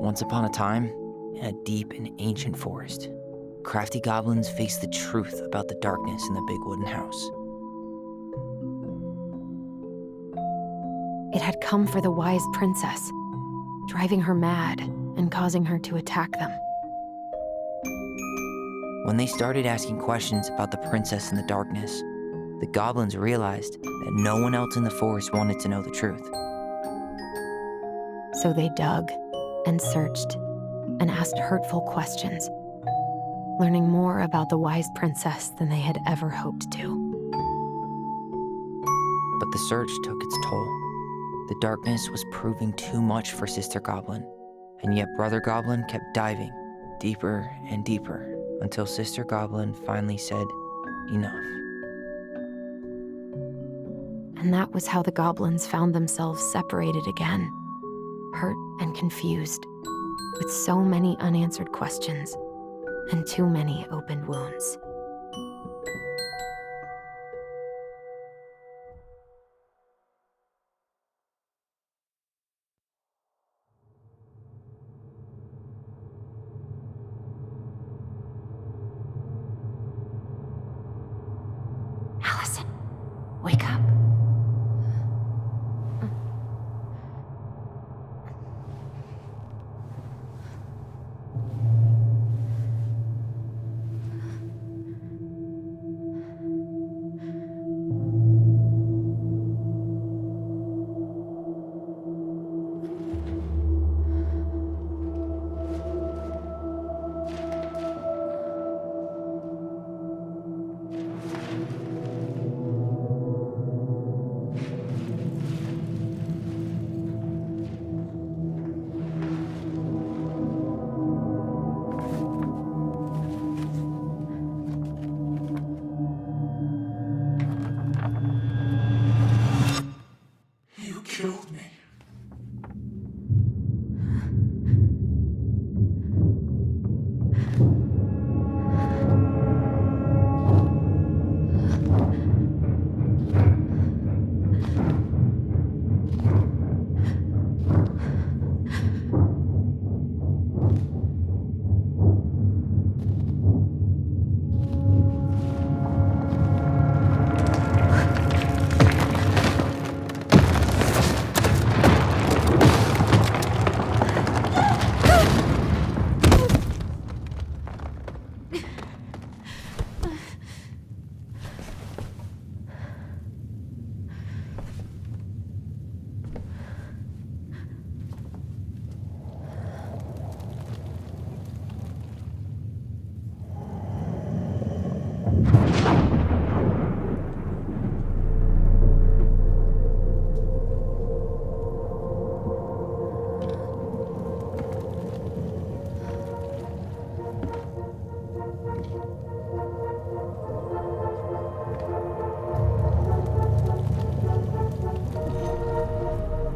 Once upon a time, in a deep and ancient forest, crafty goblins faced the truth about the darkness in the big wooden house. It had come for the wise princess, driving her mad and causing her to attack them. When they started asking questions about the princess in the darkness, the goblins realized that no one else in the forest wanted to know the truth. So they dug and searched and asked hurtful questions, learning more about the wise princess than they had ever hoped to. But the search took its toll. The darkness was proving too much for Sister Goblin, and yet Brother Goblin kept diving deeper and deeper until Sister Goblin finally said, "Enough." And that was how the goblins found themselves separated again, hurt and confused, with so many unanswered questions and too many open wounds. Alyson, wake up. You killed me.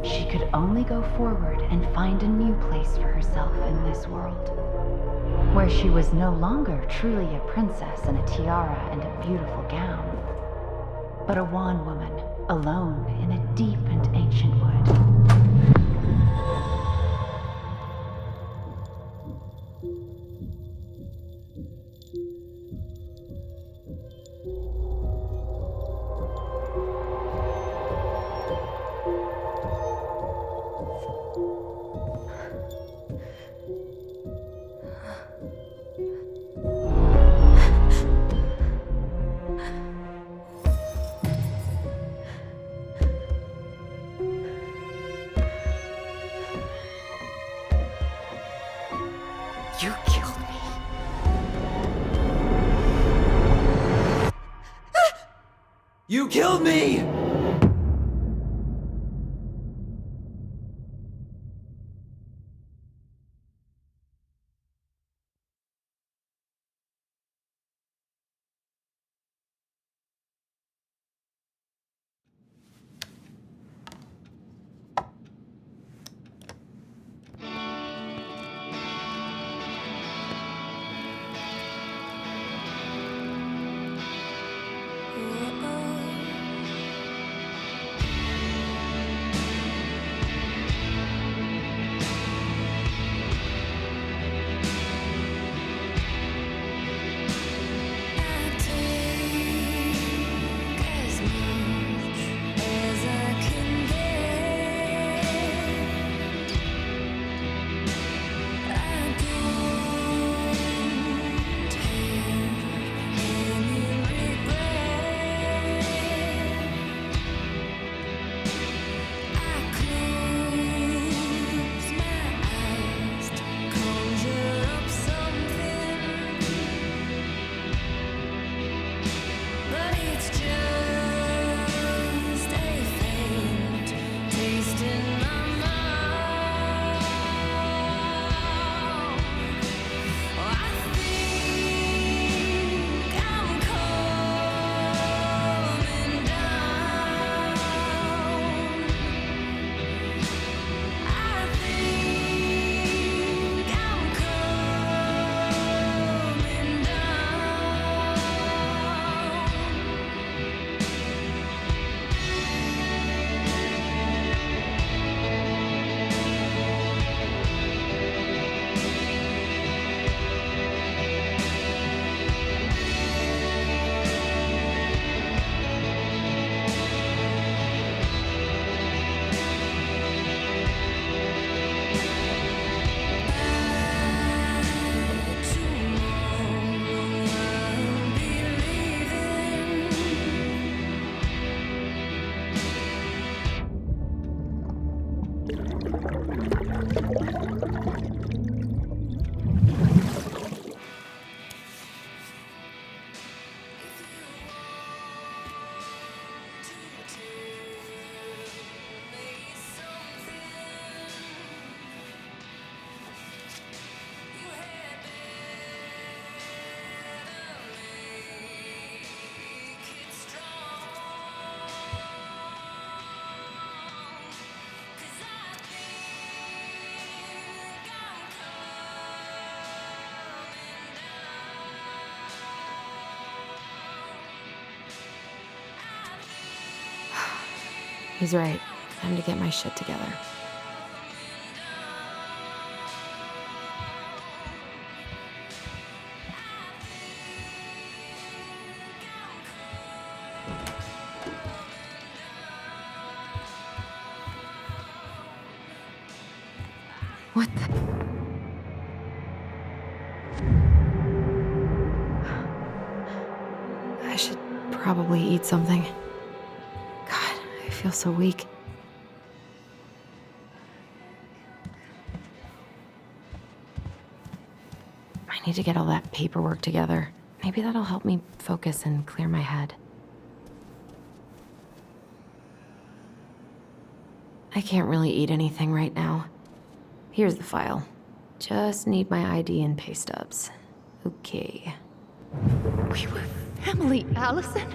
She could only go forward and find a new place for herself in this world, where she was no longer truly a princess in a tiara and a beautiful gown, but a wan woman alone in a deep and ancient wood. You killed me. You killed me! He's right. Time to get my shit together. What the? I should probably eat something. God, I feel so weak. I need to get all that paperwork together. Maybe that'll help me focus and clear my head. I can't really eat anything right now. Here's the file. Just need my ID and pay stubs. Okay. We were family, Alyson.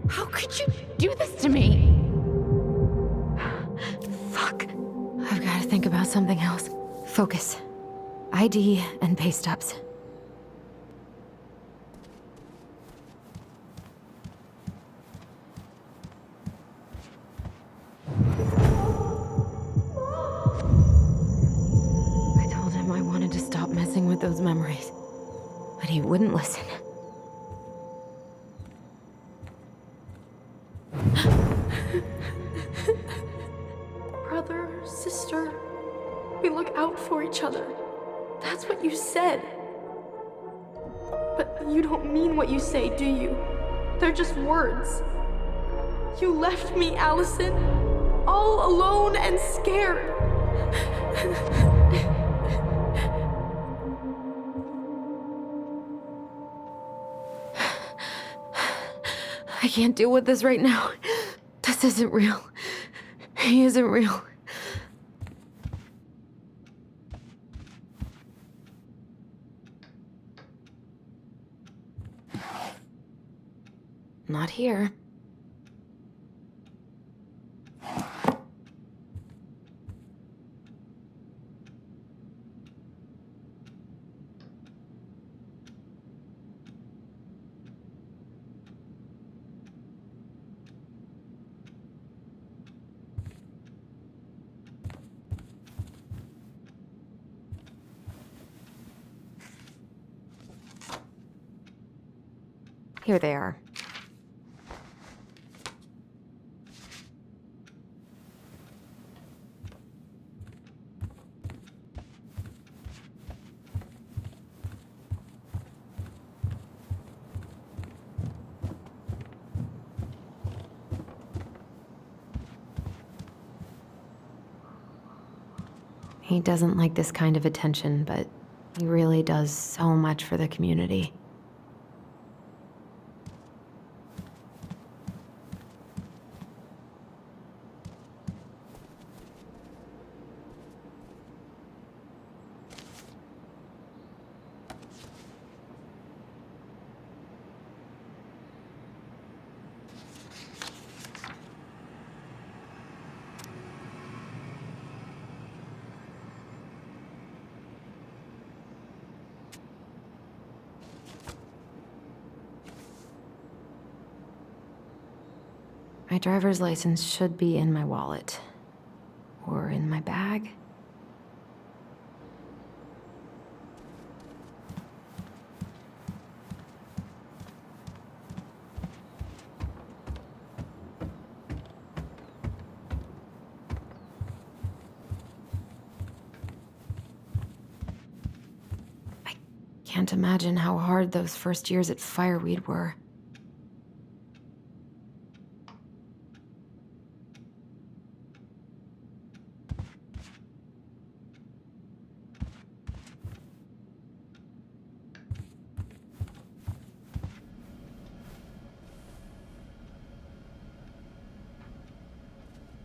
How could you do this to me? Fuck. I've got to think about something else. Focus. ID and pay stubs. I told him I wanted to stop messing with those memories, but he wouldn't listen. Brother, sister, we look out for each other. That's what you said. But you don't mean what you say, do you? They're just words. You left me, Alyson, all alone and scared. I can't deal with this right now. This isn't real. He isn't real. Not here. Here they are. He doesn't like this kind of attention, but he really does so much for the community. My driver's license should be in my wallet. Or in my bag. I can't imagine how hard those first years at Fireweed were.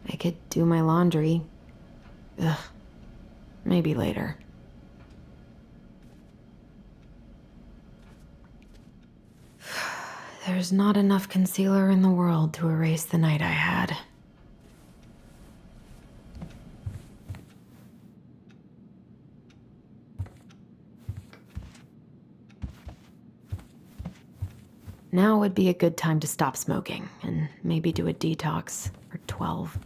I could do my laundry. Ugh. Maybe later. There's not enough concealer in the world to erase the night I had. Now would be a good time to stop smoking and maybe do a detox for 12.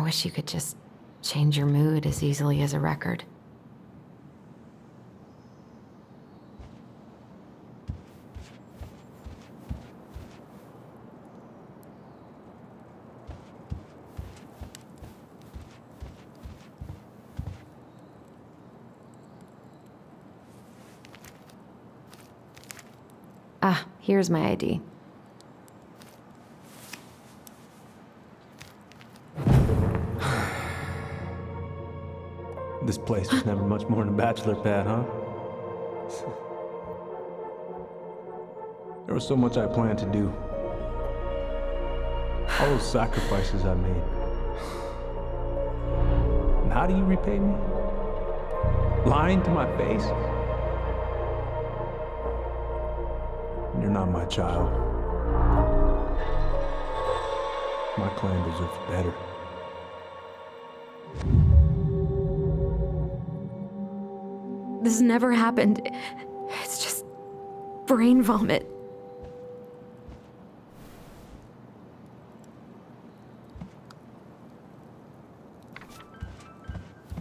wish you could just change your mood as easily as a record. Ah, here's my ID. This place was never much more than a bachelor pad, huh? There was so much I planned to do. All those sacrifices I made. And how do you repay me? Lying to my face? You're not my child. My clan deserves better. This never happened. It's just brain vomit.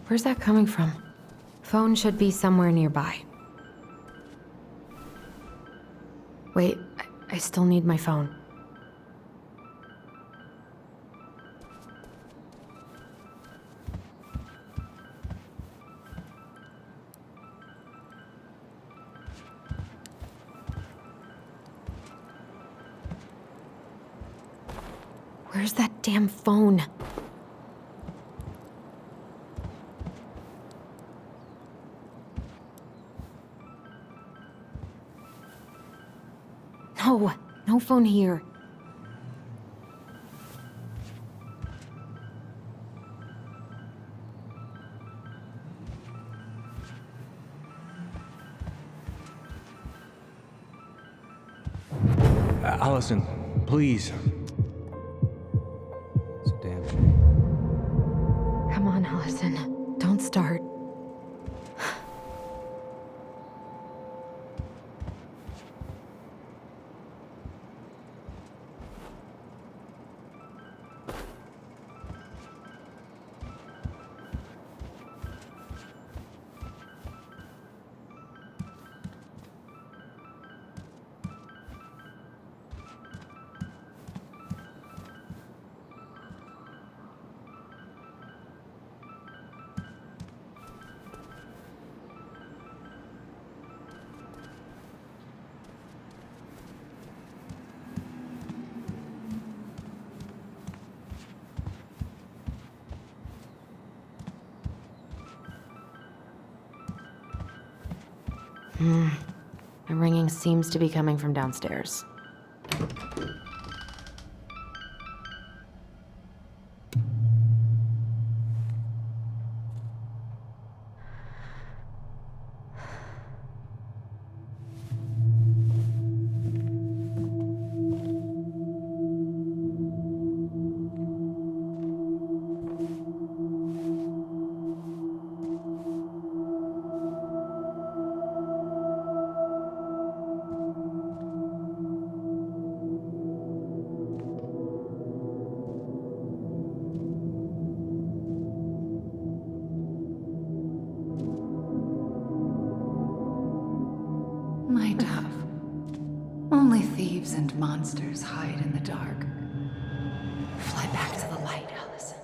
Where's that coming from? Phone should be somewhere nearby. Wait, I still need my phone. Where's that damn phone? No, no phone here. Alyson, please. It's a damn shame. Come on, Alyson. Don't start. The ringing seems to be coming from downstairs. My dove. Only thieves and monsters hide in the dark. Fly back to the light, Alyson.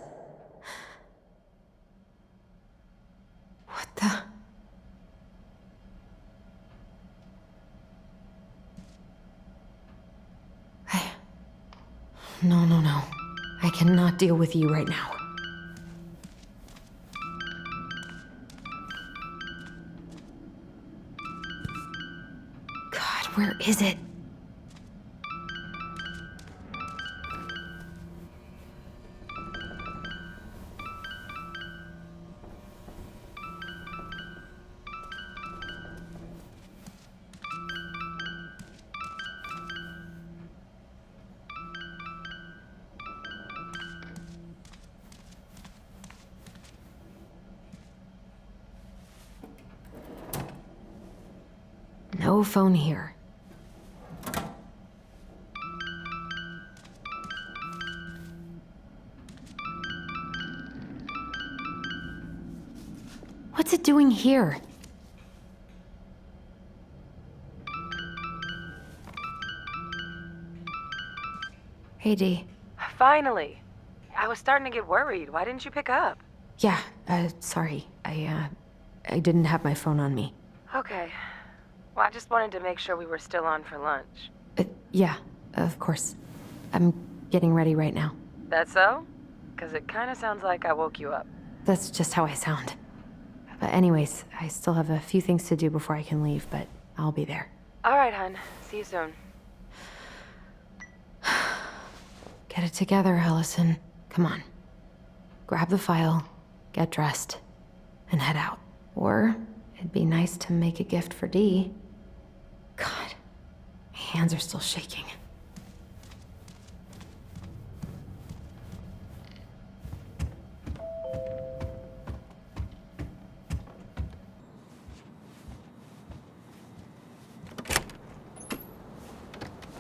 What the? No. I cannot deal with you right now. God, where is it? No phone here. What's it doing here? Hey, Dee. Finally. I was starting to get worried. Why didn't you pick up? Yeah, sorry. I didn't have my phone on me. Okay. Well, I just wanted to make sure we were still on for lunch. Yeah, of course. I'm getting ready right now. That so? Because it kind of sounds like I woke you up. That's just how I sound. But anyways, I still have a few things to do before I can leave, but I'll be there. All right, hun. See you soon. Get it together, Alyson. Come on. Grab the file, get dressed, and head out. Or it'd be nice to make a gift for Dee. God, my hands are still shaking.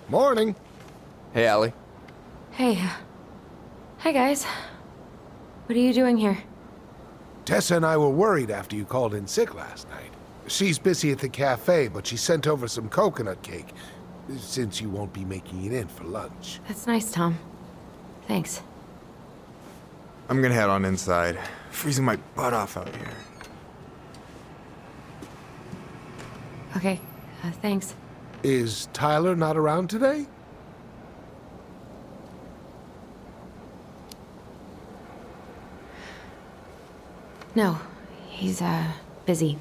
Morning. Hey, Allie. Hey. Hi, guys. What are you doing here? Tessa and I were worried after you called in sick last night. She's busy at the cafe, but she sent over some coconut cake, since you won't be making it in for lunch. That's nice, Tom. Thanks. I'm gonna head on inside. Freezing my butt off out here. Okay, thanks. Is Tyler not around today? No, he's, busy.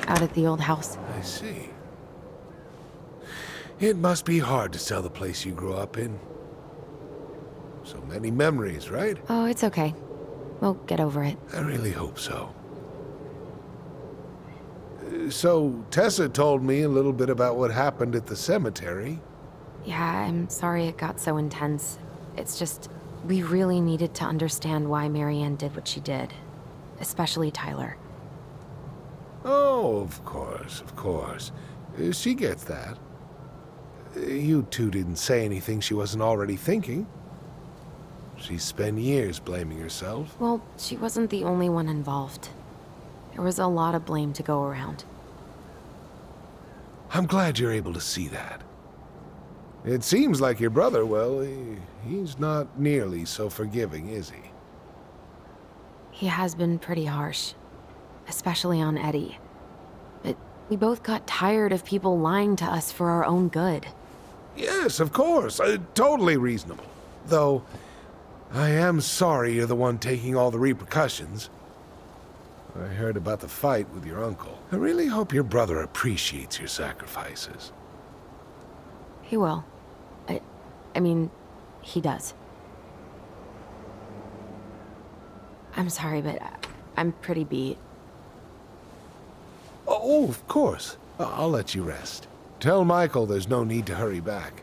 Out at the old house. I see. It must be hard to sell the place you grew up in. So many memories, right? Oh, it's okay. We'll get over it. I really hope so. So, Tessa told me a little bit about what happened at the cemetery. Yeah, I'm sorry it got so intense. It's just, we really needed to understand why Marianne did what she did. Especially Tyler. Oh, of course, of course. She gets that. You two didn't say anything she wasn't already thinking. She spent years blaming herself. Well, she wasn't the only one involved. There was a lot of blame to go around. I'm glad you're able to see that. It seems like your brother, well, he's not nearly so forgiving, is he? He has been pretty harsh. Especially on Eddie. But we both got tired of people lying to us for our own good. Yes, of course. Totally reasonable. Though, I am sorry you're the one taking all the repercussions. I heard about the fight with your uncle. I really hope your brother appreciates your sacrifices. He will. I mean, he does. I'm sorry, but I'm pretty beat. Oh, of course. I'll let you rest. Tell Michael there's no need to hurry back.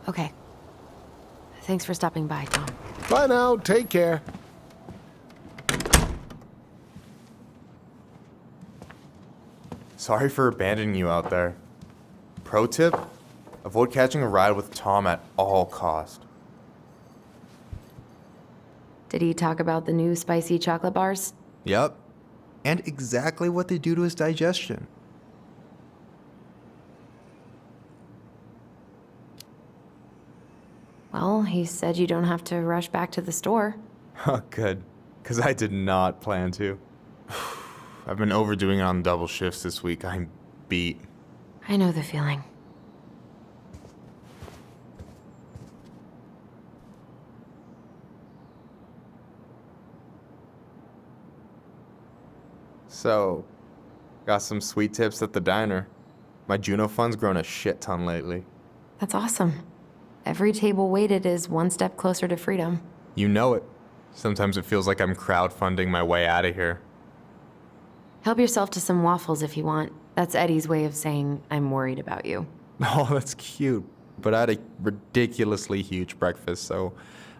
Okay. Thanks for stopping by, Tom. Bye now. Take care. Sorry for abandoning you out there. Pro tip? Avoid catching a ride with Tom at all cost. Did he talk about the new spicy chocolate bars? Yep. And exactly what they do to his digestion. Well, he said you don't have to rush back to the store. Huh, good. Because I did not plan to. I've been overdoing it on double shifts this week. I'm beat. I know the feeling. So, got some sweet tips at the diner. My Juneau fund's grown a shit ton lately. That's awesome. Every table waited is one step closer to freedom. You know it. Sometimes it feels like I'm crowdfunding my way out of here. Help yourself to some waffles if you want. That's Eddie's way of saying, I'm worried about you. Oh, that's cute. But I had a ridiculously huge breakfast, so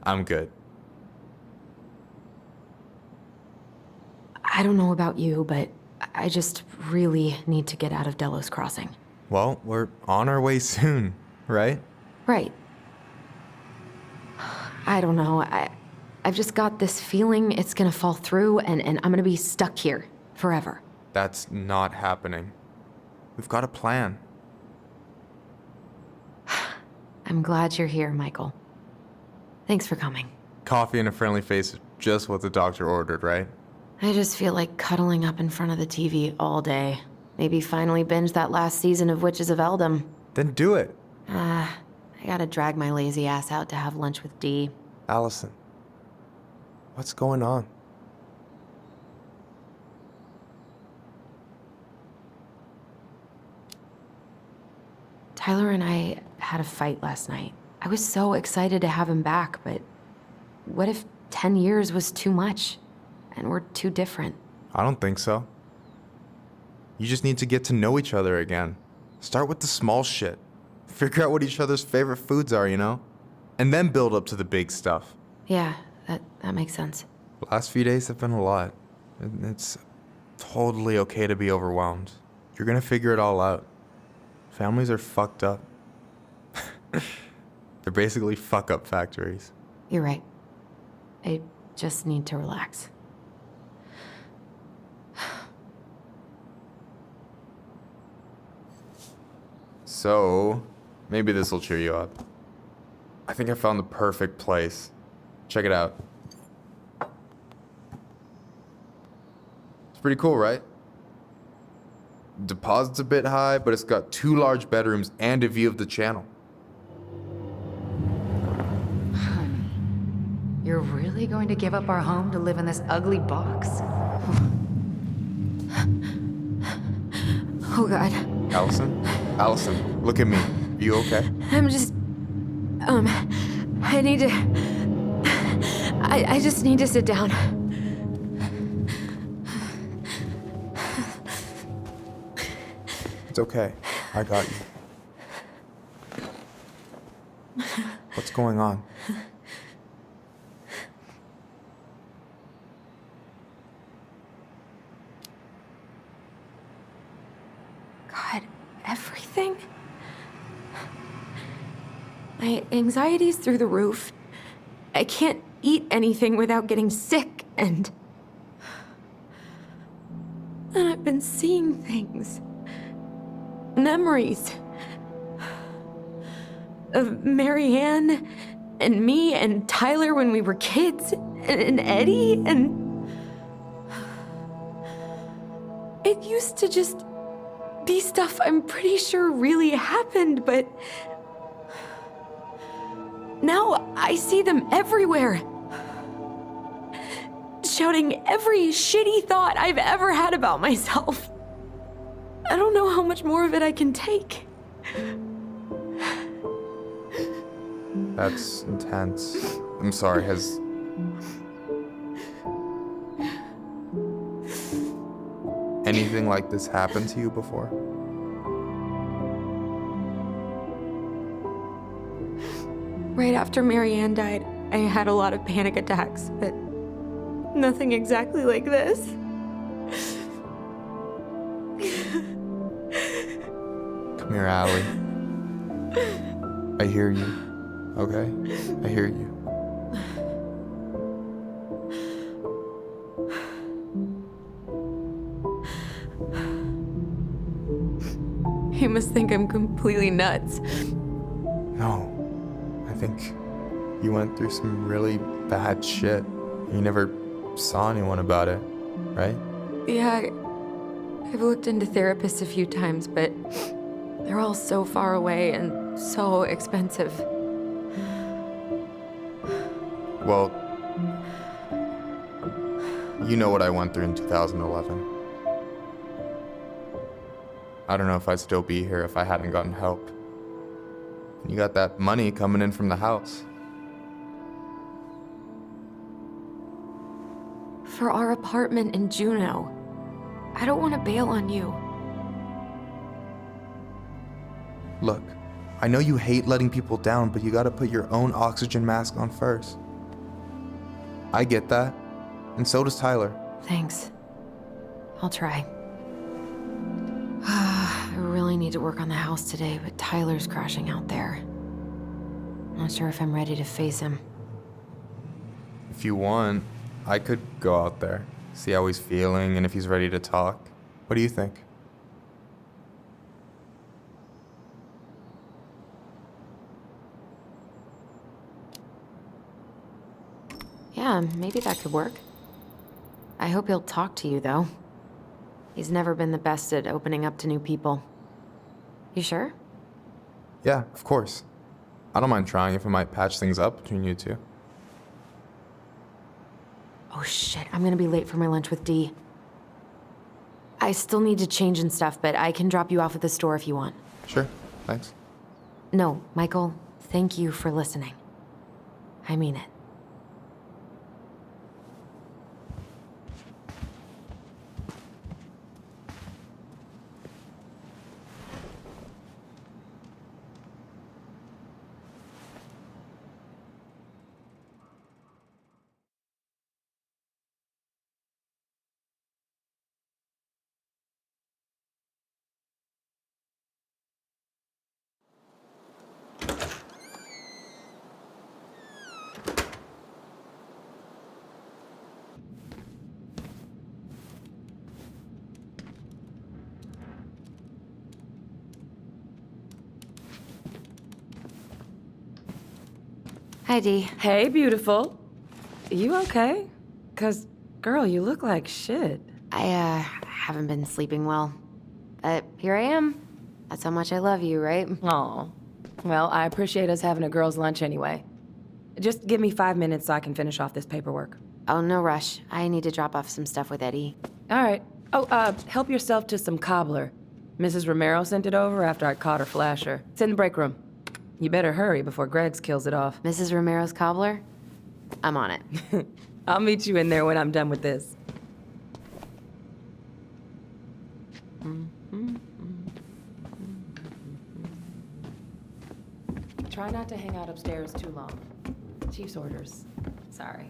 I'm good. I don't know about you, but I just really need to get out of Delos Crossing. Well, we're on our way soon, right? Right. I don't know. I've just got this feeling it's gonna fall through and I'm gonna be stuck here Forever. That's not happening. We've got a plan. I'm glad you're here, Michael. Thanks for coming. Coffee and a friendly face is just what the doctor ordered, right? I just feel like cuddling up in front of the TV all day. Maybe finally binge that last season of Witches of Eldom. Then do it. I gotta drag my lazy ass out to have lunch with Dee. Alyson, what's going on? Tyler and I had a fight last night. I was so excited to have him back, but what if 10 years was too much? And we're too different? I don't think so. You just need to get to know each other again. Start with the small shit. Figure out what each other's favorite foods are, you know? And then build up to the big stuff. Yeah, that makes sense. The last few days have been a lot. It's totally okay to be overwhelmed. You're gonna figure it all out. Families are fucked up. They're basically fuck-up factories. You're right. I just need to relax. So, maybe this will cheer you up. I think I found the perfect place. Check it out. It's pretty cool, right? Deposit's a bit high, but it's got 2 large bedrooms and a view of the channel. Honey, you're really going to give up our home to live in this ugly box? Oh, God. Alyson? Alyson, look at me. You okay? I'm just... I need to... I just need to sit down. It's okay. I got you. What's going on? God, everything? My anxiety's through the roof. I can't eat anything without getting sick, and I've been seeing things. Memories. Of Marianne, and me, and Tyler when we were kids, and Eddie, and... It used to just be stuff I'm pretty sure really happened, but... Now I see them everywhere. Shouting every shitty thought I've ever had about myself. I don't know how much more of it I can take. That's intense. I'm sorry, has... anything like this happened to you before? Right after Marianne died, I had a lot of panic attacks, but nothing exactly like this. Come here, Allie. I hear you, okay? I hear you. You must think I'm completely nuts. No. I think you went through some really bad shit. You never saw anyone about it, right? Yeah, I've looked into therapists a few times, but they're all so far away and so expensive. Well, you know what I went through in 2011. I don't know if I'd still be here if I hadn't gotten help. You got that money coming in from the house. For our apartment in Juneau. I don't want to bail on you. Look, I know you hate letting people down, but you gotta put your own oxygen mask on first. I get that, and so does Tyler. Thanks. I'll try. I really need to work on the house today, but Tyler's crashing out there. Not sure if I'm ready to face him. If you want, I could go out there, See how he's feeling and if he's ready to talk. What do you think? Yeah, maybe that could work. I hope he'll talk to you, though. He's never been the best at opening up to new people. You sure? Yeah, of course. I don't mind trying if it might patch things up between you two. Oh shit, I'm gonna be late for my lunch with Dee. I still need to change and stuff, but I can drop you off at the store if you want. Sure, thanks. No, Michael, thank you for listening. I mean it. Hi, Dee. Hey, beautiful. You okay? 'Cause, girl, you look like shit. I haven't been sleeping well. But here I am. That's how much I love you, right? Aw. Well, I appreciate us having a girls' lunch anyway. Just give me 5 minutes so I can finish off this paperwork. Oh, no rush. I need to drop off some stuff with Eddie. All right. Oh, help yourself to some cobbler. Mrs. Romero sent it over after I caught her flasher. It's in the break room. You better hurry before Greggs kills it off. Mrs. Romero's cobbler? I'm on it. I'll meet you in there when I'm done with this. Try not to hang out upstairs too long. Chief's orders. Sorry.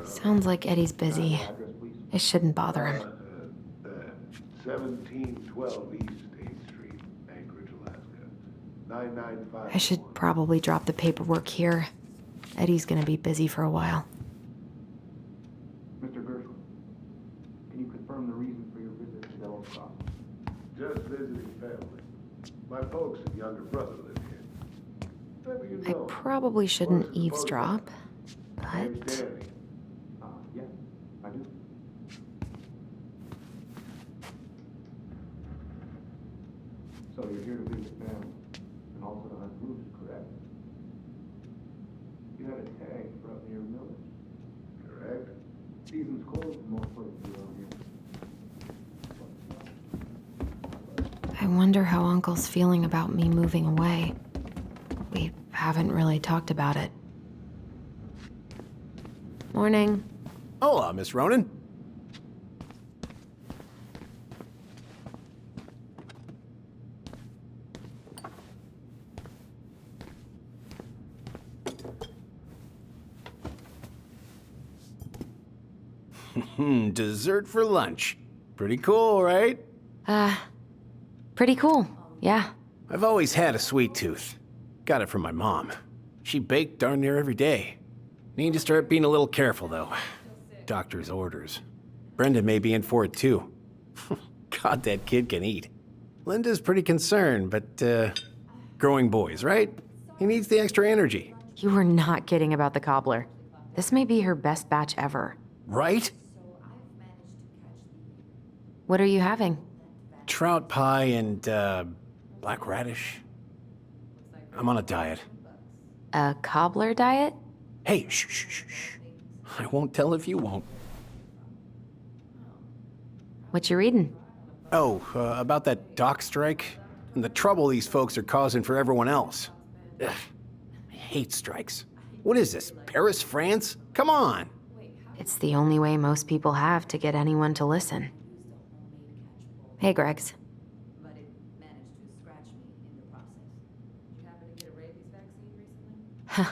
Sounds like Eddie's busy. I shouldn't bother him. 1712 East 8th Street, Anchorage, Alaska. 995. I should probably drop the paperwork here. Eddie's gonna be busy for a while. Mr. Gershwin, can you confirm the reason for your visit to Devil's Cross? Just visiting family. My folks and younger brother live here. Maybe you I know. probably shouldn't eavesdrop, Name's but... Danny. Yeah, I do. So you're here to visit family and also to hunt moose, correct? You had a tag for up near Miller's. Correct. Season's closed in most places around here. I wonder how Uncle's feeling about me moving away. We haven't really talked about it. Morning. Hola, Miss Ronan. Dessert for lunch. Pretty cool, right? Pretty cool, yeah. I've always had a sweet tooth. Got it from my mom. She baked darn near every day. Need to start being a little careful, though. Doctor's orders. Brenda may be in for it, too. God, that kid can eat. Linda's pretty concerned, but, growing boys, right? He needs the extra energy. You were not kidding about the cobbler. This may be her best batch ever. Right? What are you having? Trout pie and, black radish. I'm on a diet. A cobbler diet? Hey, shh, shh, shh, shh. I won't tell if you won't. What you reading? Oh, about that dock strike and the trouble these folks are causing for everyone else. Ugh, I hate strikes. What is this, Paris, France? Come on. It's the only way most people have to get anyone to listen. Hey, Greggs. Huh.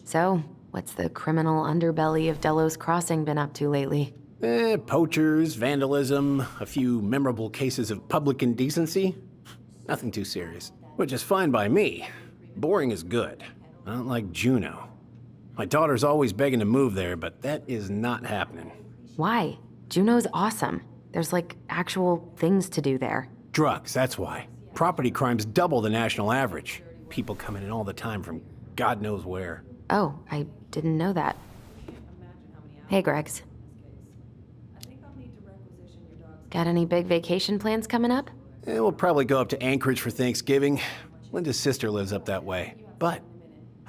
So, what's the criminal underbelly of Delos Crossing been up to lately? Poachers, vandalism, a few memorable cases of public indecency. Nothing too serious, which is fine by me. boring is good. Not like Juneau. My daughter's always begging to move there, but that is not happening. Why? Juneau's awesome. There's like actual things to do there. Drugs, that's why. Property crime's double the national average. People coming in all the time from God knows where. Oh, I didn't know that. Hey, Gregs. Got any big vacation plans coming up? We'll probably go up to Anchorage for Thanksgiving. Linda's sister lives up that way. But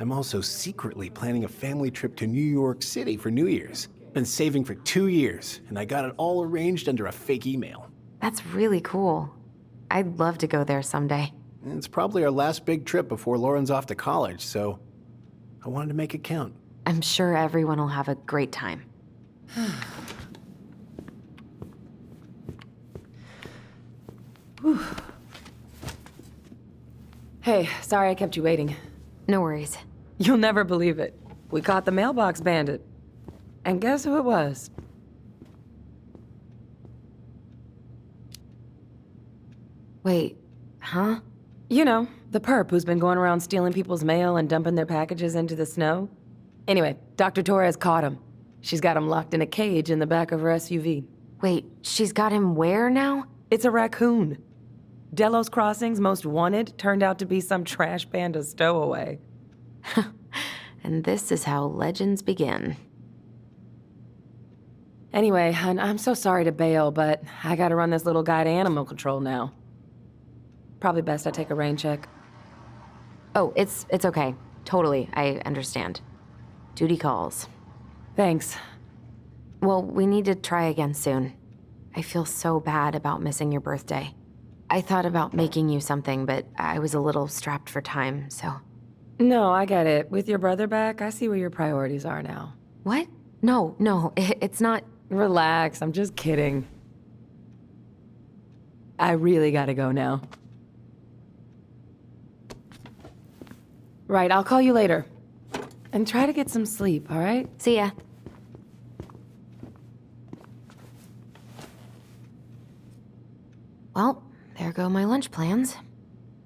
I'm also secretly planning a family trip to New York City for New Year's. Been saving for 2 years, and I got it all arranged under a fake email. That's really cool. I'd love to go there someday. It's probably our last big trip before Lauren's off to college, so I wanted to make it count. I'm sure everyone will have a great time. Hey, sorry I kept you waiting. No worries. You'll never believe it. We caught the mailbox bandit. And guess who it was? Wait, huh? You know, the perp who's been going around stealing people's mail and dumping their packages into the snow. Anyway, Dr. Torres caught him. She's got him locked in a cage in the back of her SUV. Wait, she's got him where now? It's a raccoon. Delos Crossing's most wanted turned out to be some trash panda stowaway. And this is how legends begin. Anyway, I'm so sorry to bail, but I gotta run this little guy to animal control now. Probably best I take a rain check. Oh, it's okay. Totally, I understand. Duty calls. Thanks. Well, we need to try again soon. I feel so bad about missing your birthday. I thought about making you something, but I was a little strapped for time, so... No, I get it. With your brother back, I see where your priorities are now. What? No, it's not... Relax, I'm just kidding. I really gotta go now. Right, I'll call you later. And try to get some sleep, all right? See ya. Well, there go my lunch plans.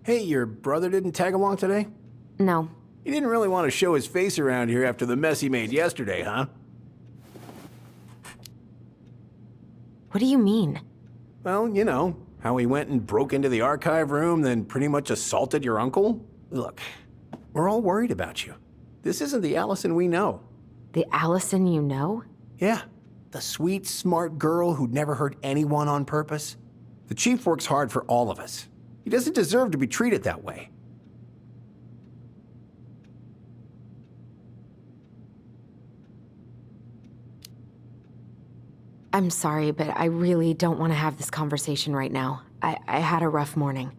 Hey, your brother didn't tag along today? No. He didn't really want to show his face around here after the mess he made yesterday, huh? What do you mean? Well, you know, how he went and broke into the archive room, then pretty much assaulted your uncle? Look, we're all worried about you. This isn't the Alyson we know. The Alyson you know? Yeah, the sweet, smart girl who'd never hurt anyone on purpose. The chief works hard for all of us. He doesn't deserve to be treated that way. I'm sorry, but I really don't want to have this conversation right now. I had a rough morning.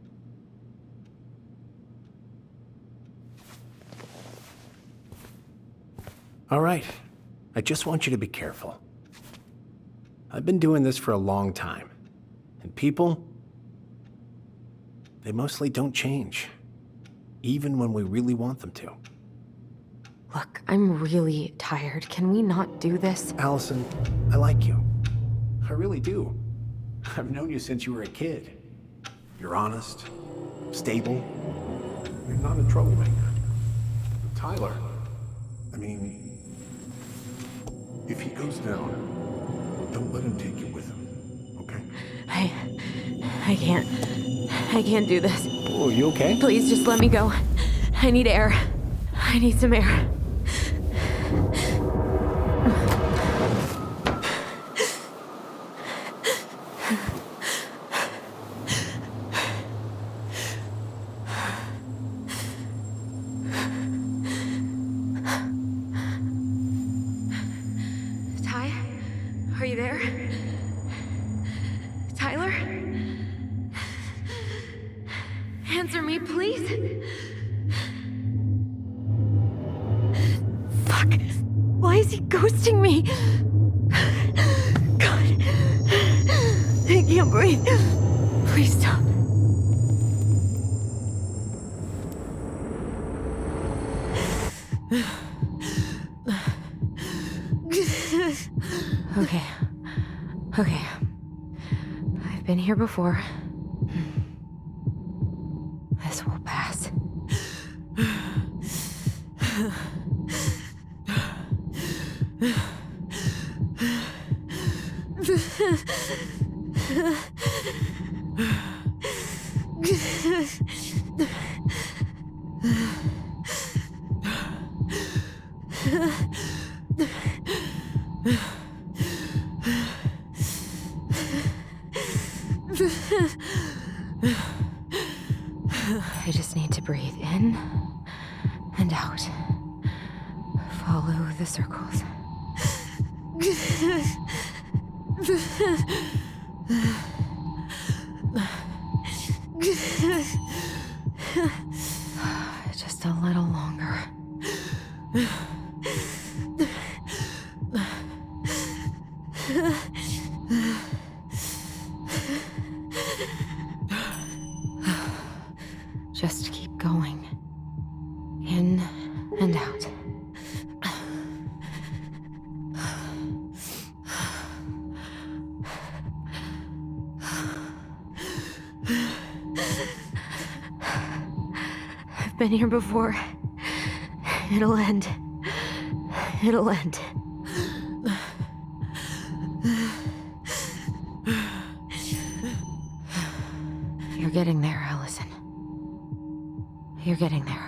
All right. I just want you to be careful. I've been doing this for a long time. And people, they mostly don't change. Even when we really want them to. Look, I'm really tired. Can we not do this? Alyson, I like you. I really do. I've known you since you were a kid. You're honest, stable. You're not a troublemaker. Tyler, I mean, if he goes down, don't let him take you with him, okay? I can't do this. Oh, you okay? Please just let me go. I need air. I need some air. Ty? Are you there? Tyler? Answer me, please. Fuck. Why is he ghosting me? God. I can't breathe. Please stop. Okay. I've been here before. This will pass. I just need to breathe in and out. Follow the circles. Just a little longer. Just keep going. In and out. I've been here before. It'll end. It'll end. You're getting there, Alyson. You're getting there.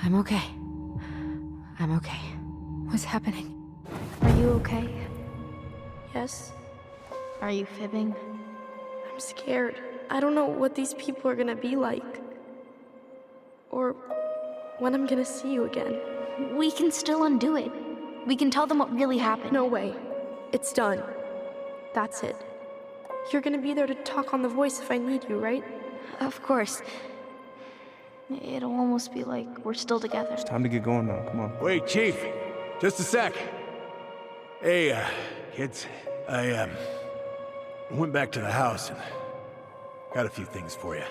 I'm okay. I'm okay. What's happening? Are you okay? Yes? Are you fibbing? I'm scared. I don't know what these people are gonna be like. Or when I'm gonna see you again. We can still undo it. We can tell them what really happened. No way. It's done. That's it. You're gonna be there to talk on the voice if I need you, right? Of course. It'll almost be like we're still together. It's time to get going now. Come on. Wait, Chief. Just a sec. Hey, kids. I went back to the house and got a few things for you.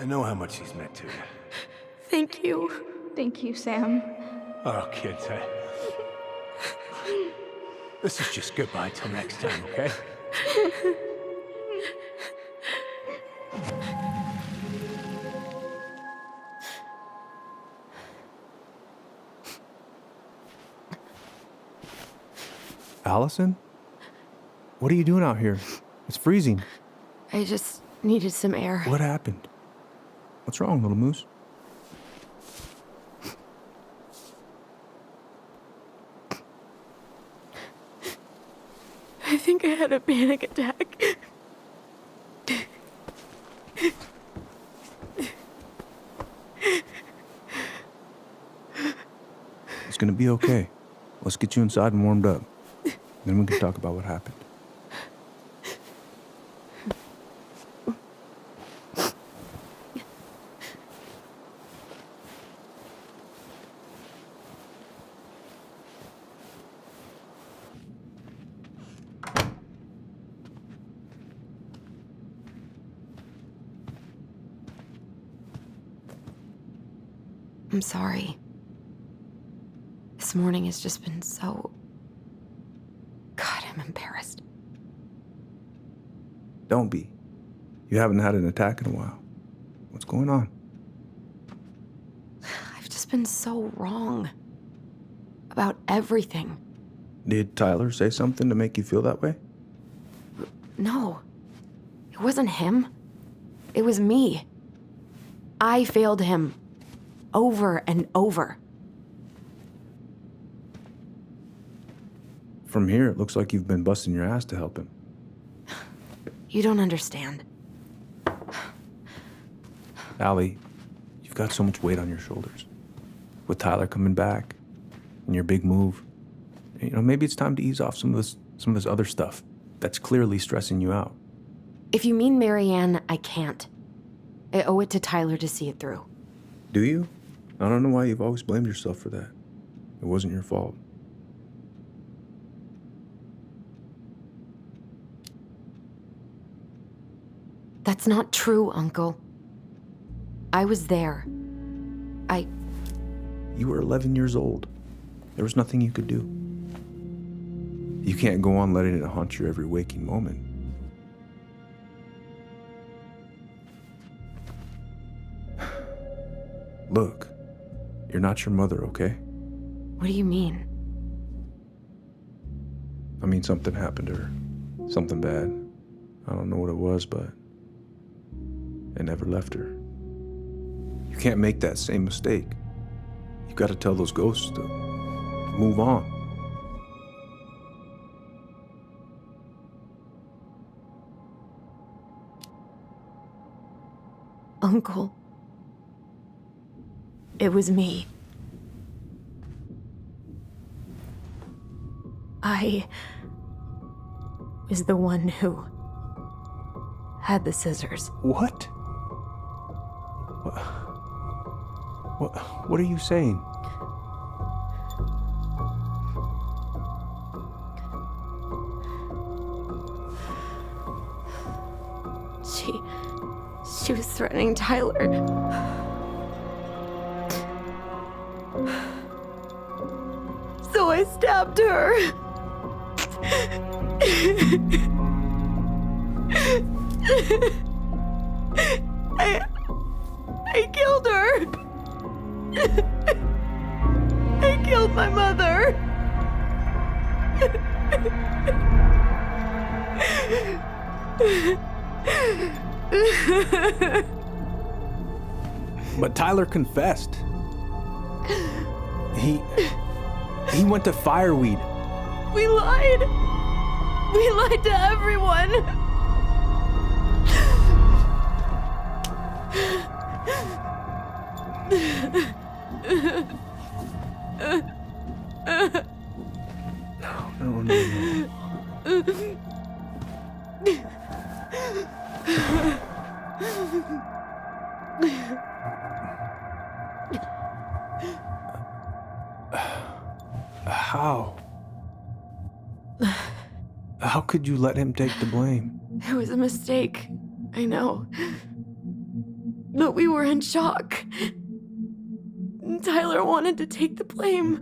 I know how much these meant to you. Thank you. Thank you, Sam. Oh, kids, this is just goodbye till next time, okay? Alyson? What are you doing out here? It's freezing. I just needed some air. What happened? What's wrong, little moose? I think I had a panic attack. It's gonna be okay. Let's get you inside and warmed up. Then we can talk about what happened. I'm sorry. This morning has just been so... God, I'm embarrassed. Don't be. You haven't had an attack in a while. What's going on? I've just been so wrong. About everything. Did Tyler say something to make you feel that way? No. It wasn't him. It was me. I failed him. Over and over. From here, it looks like you've been busting your ass to help him. You don't understand. Allie, you've got so much weight on your shoulders. With Tyler coming back, and your big move, you know, maybe it's time to ease off some of this other stuff that's clearly stressing you out. If you mean Marianne, I can't. I owe it to Tyler to see it through. Do you? I don't know why you've always blamed yourself for that. It wasn't your fault. That's not true, Uncle. I was there. You were 11 years old. There was nothing you could do. You can't go on letting it haunt your every waking moment. Look, you're not your mother, okay? What do you mean? I mean, something happened to her. Something bad. I don't know what it was, but it never left her. You can't make that same mistake. You've got to tell those ghosts to move on. Uncle. It was me. I was the one who had the scissors. What? What are you saying? She was threatening Tyler. So I stabbed her. I killed her. I killed my mother. But Tyler confessed. He went to Fireweed. We lied. We lied to everyone. No. How? How could you let him take the blame? It was a mistake. I know. But we were in shock. Tyler wanted to take the blame.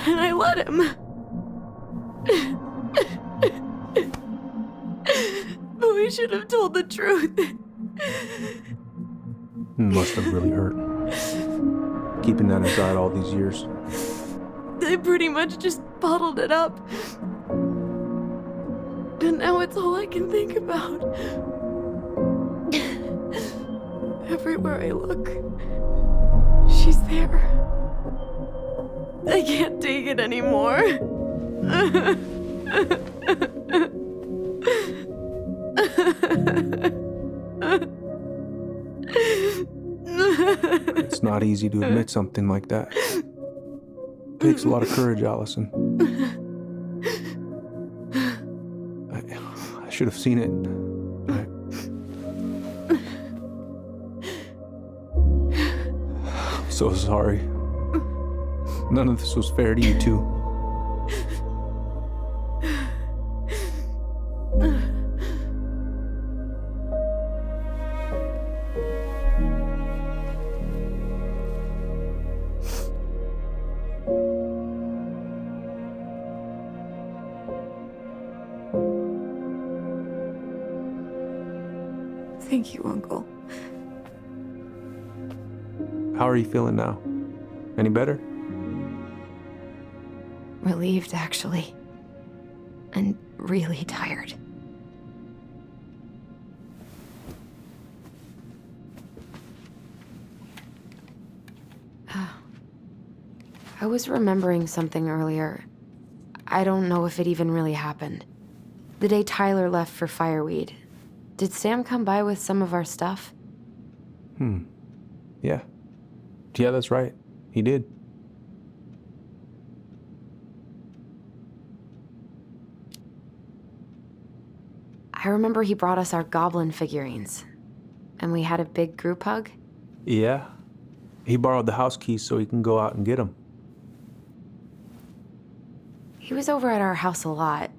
And I let him. But we should have told the truth. Must have really hurt. Keeping that inside all these years. They pretty much just bottled it up. And now it's all I can think about. Everywhere I look, she's there. I can't take it anymore. It's not easy to admit something like that. It takes a lot of courage, Alyson. I should have seen it. I'm so sorry. None of this was fair to you two. Thank you, Uncle. How are you feeling now? Any better? Relieved, actually. And really tired. I was remembering something earlier. I don't know if it even really happened. The day Tyler left for Fireweed, did Sam come by with some of our stuff? Yeah. Yeah, that's right. He did. I remember he brought us our goblin figurines. And we had a big group hug. Yeah. He borrowed the house keys so he can go out and get them. He was over at our house a lot.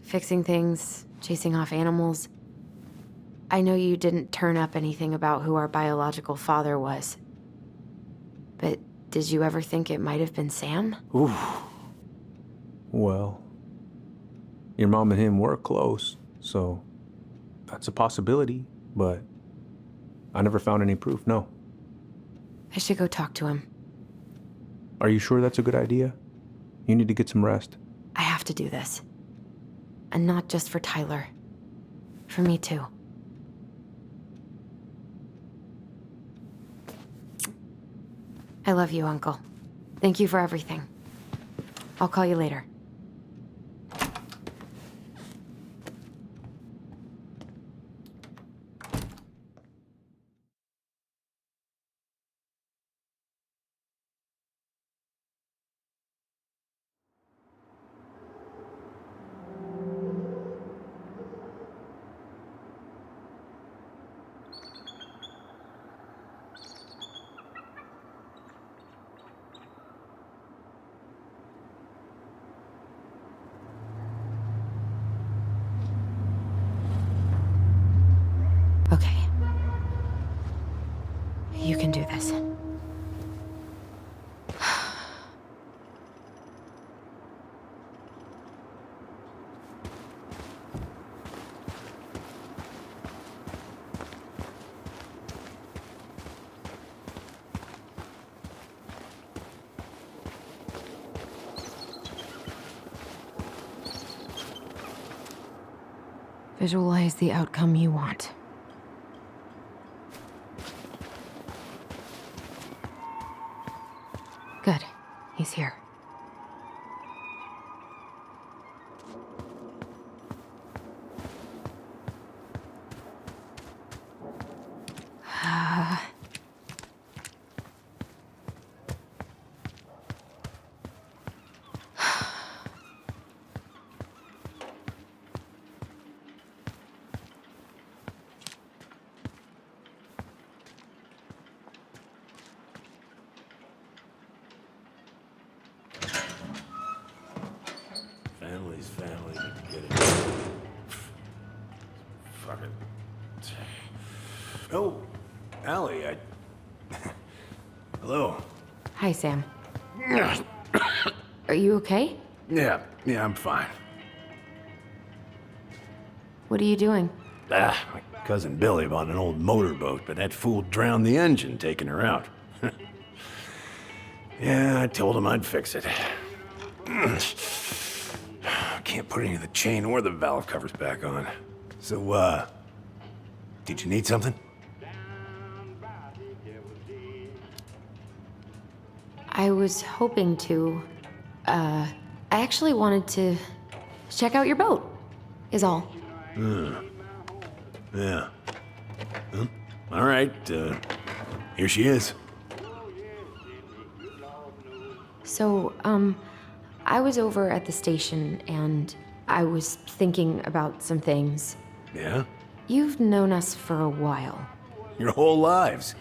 Fixing things, chasing off animals. I know you didn't turn up anything about who our biological father was. But did you ever think it might have been Sam? Ooh. Well, Your mom and him were close, so that's a possibility, but I never found any proof, no. I should go talk to him. Are you sure that's a good idea? You need to get some rest. I have to do this. And not just for Tyler. For me too. I love you, Uncle. Thank you for everything. I'll call you later. Okay. You can do this. Visualize the outcome you want. Good. He's here. Family's family. Get it. Fuck it. Oh, Allie, Hello. Hi, Sam. Are you okay? Yeah, I'm fine. What are you doing? My cousin Billy bought an old motorboat, but that fool drowned the engine taking her out. Yeah, I told him I'd fix it. Can't put any of the chain or the valve covers back on. So, did you need something? I was hoping to. I actually wanted to check out your boat, is all. Yeah. Huh? All right, here she is. So, I was over at the station and I was thinking about some things. Yeah? You've known us for a while. Your whole lives.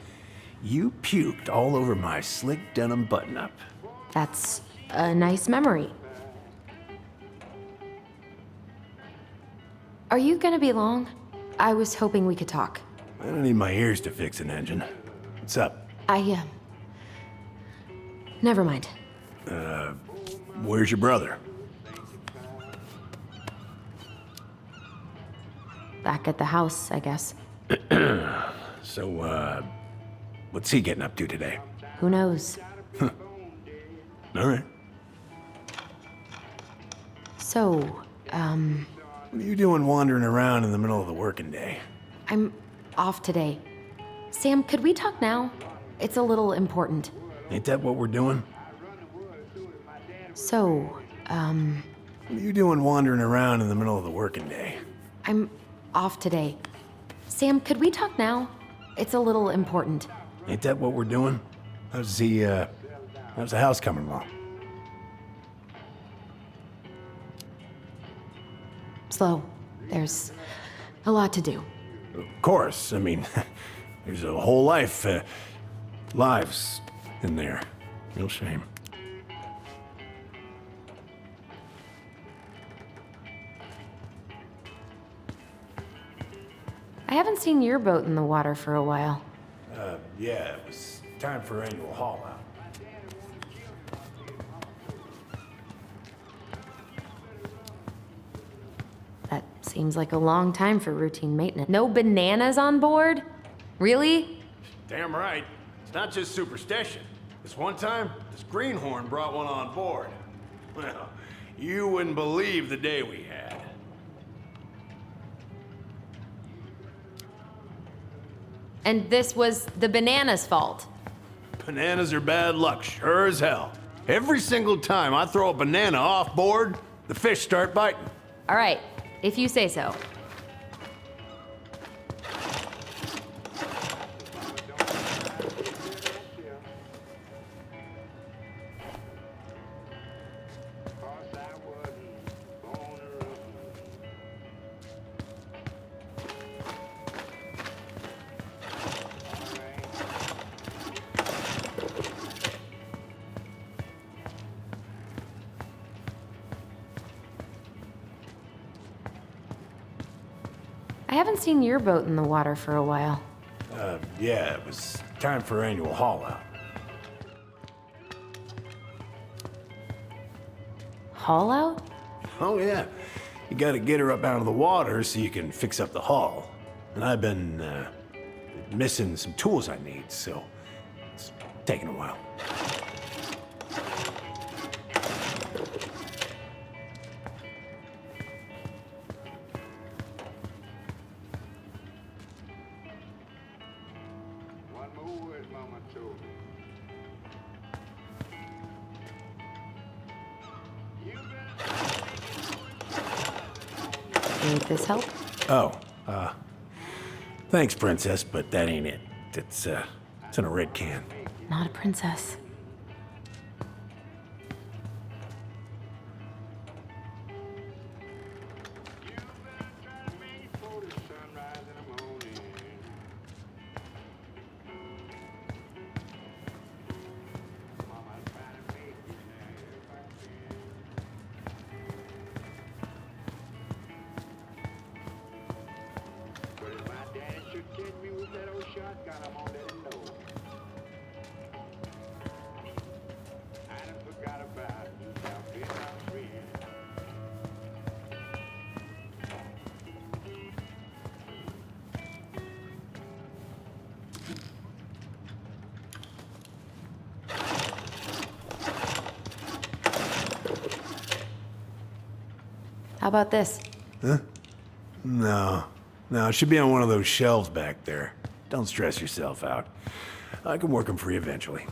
You puked all over my slick denim button-up. That's a nice memory. Are you gonna be long? I was hoping we could talk. I don't need my ears to fix an engine. What's up? Never mind. Where's your brother? Back at the house, I guess. So, what's he getting up to today? Who knows? All right. So, What are you doing wandering around in the middle of the working day? I'm off today. Sam, could we talk now? It's a little important. Ain't that what we're doing? So, What are you doing wandering around in the middle of the working day? I'm off today. Sam, could we talk now? It's a little important. Ain't that what we're doing? How's the house coming along? Slow. There's a lot to do. Of course. I mean, there's a whole lives in there. Real shame. I haven't seen your boat in the water for a while. Yeah, it was time for annual haul out. Seems like a long time for routine maintenance. No bananas on board? Really? Damn right. It's not just superstition. This one time, this greenhorn brought one on board. Well, you wouldn't believe the day we had. And this was the banana's fault. Bananas are bad luck, sure as hell. Every single time I throw a banana off board, the fish start biting. All right, if you say so. I haven't seen your boat in the water for a while. Yeah, it was time for annual haul out. Haul out? Oh, yeah. You gotta get her up out of the water so you can fix up the hull. And I've been, missing some tools I need, so it's taking a while. Need this help? Oh, thanks, Princess, but that ain't it. It's in a red can. Not a princess. How about this? Huh? No. No, it should be on one of those shelves back there. Don't stress yourself out. I can work them for you eventually.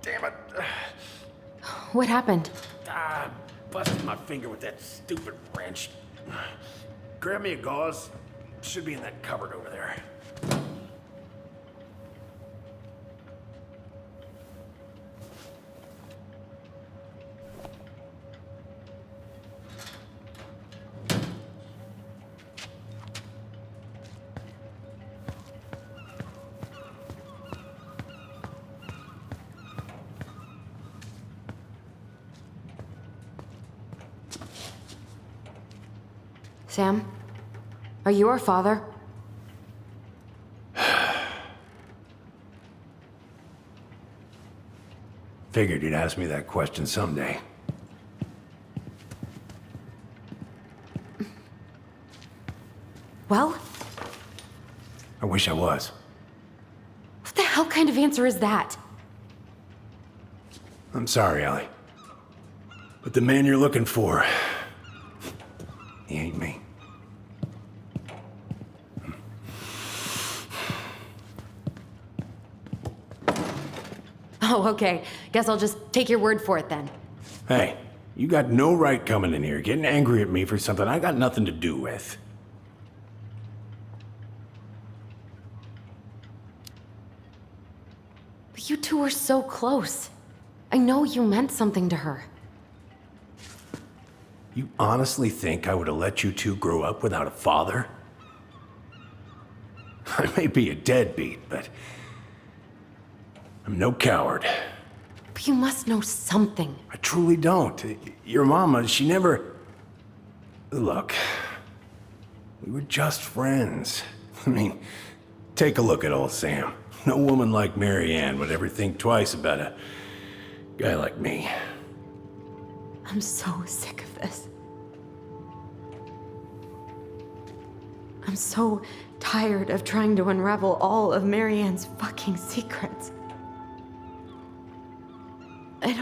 Damn it. What happened? Busted my finger with that stupid wrench. Grab me a gauze. Should be in that cupboard over there. Sam? Are you our father? Figured you'd ask me that question someday. Well? I wish I was. What the hell kind of answer is that? I'm sorry, Allie. But the man you're looking for, he ain't me. Oh, okay. Guess I'll just take your word for it then. Hey, you got no right coming in here getting angry at me for something I got nothing to do with. two were so close. I know you meant something to her. You honestly think I would have let you two grow up without a father? I may be a deadbeat, but I'm no coward. But you must know something. I truly don't. Your mama, she never... Look, we were just friends. I mean, take a look at old Sam. No woman like Mary Ann would ever think twice about a guy like me. I'm so sick of this. I'm so tired of trying to unravel all of Mary Ann's fucking secrets. I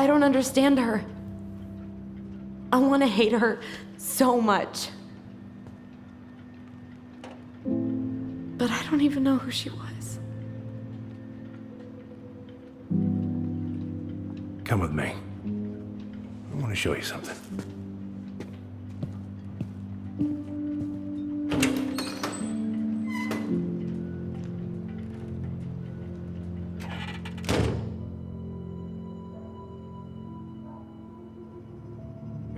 don't understand her. I want to hate her so much. But I don't even know who she was. Come with me. I want to show you something.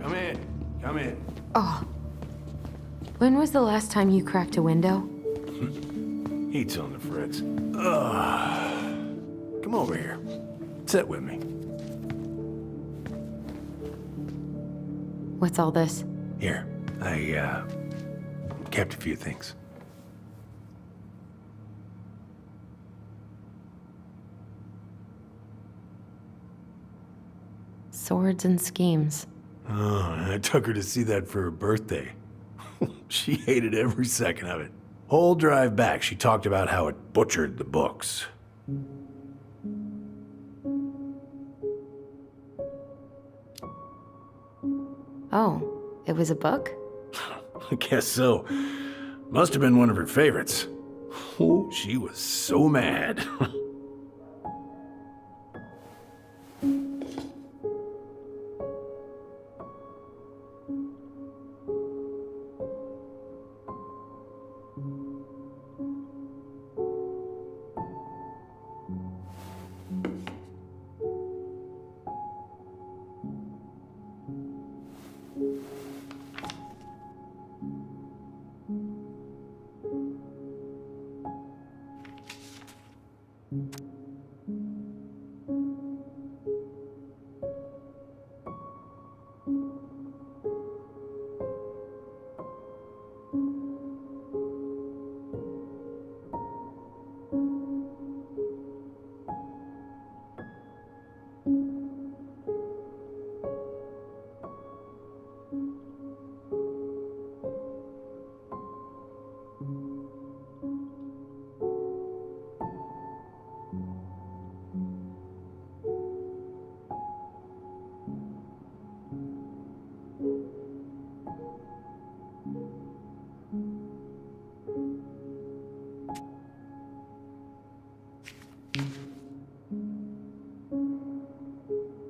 Come in. Come in. Oh. When was the last time you cracked a window? Heat's on the fritz. Come over here. Sit with me. What's all this? Here, I kept a few things. Swords and schemes. Oh, I took her to see that for her birthday. She hated every second of it. Whole drive back, she talked about how it butchered the books. Oh, it was a book? I guess so. Must have been one of her favorites. Oh, she was so mad.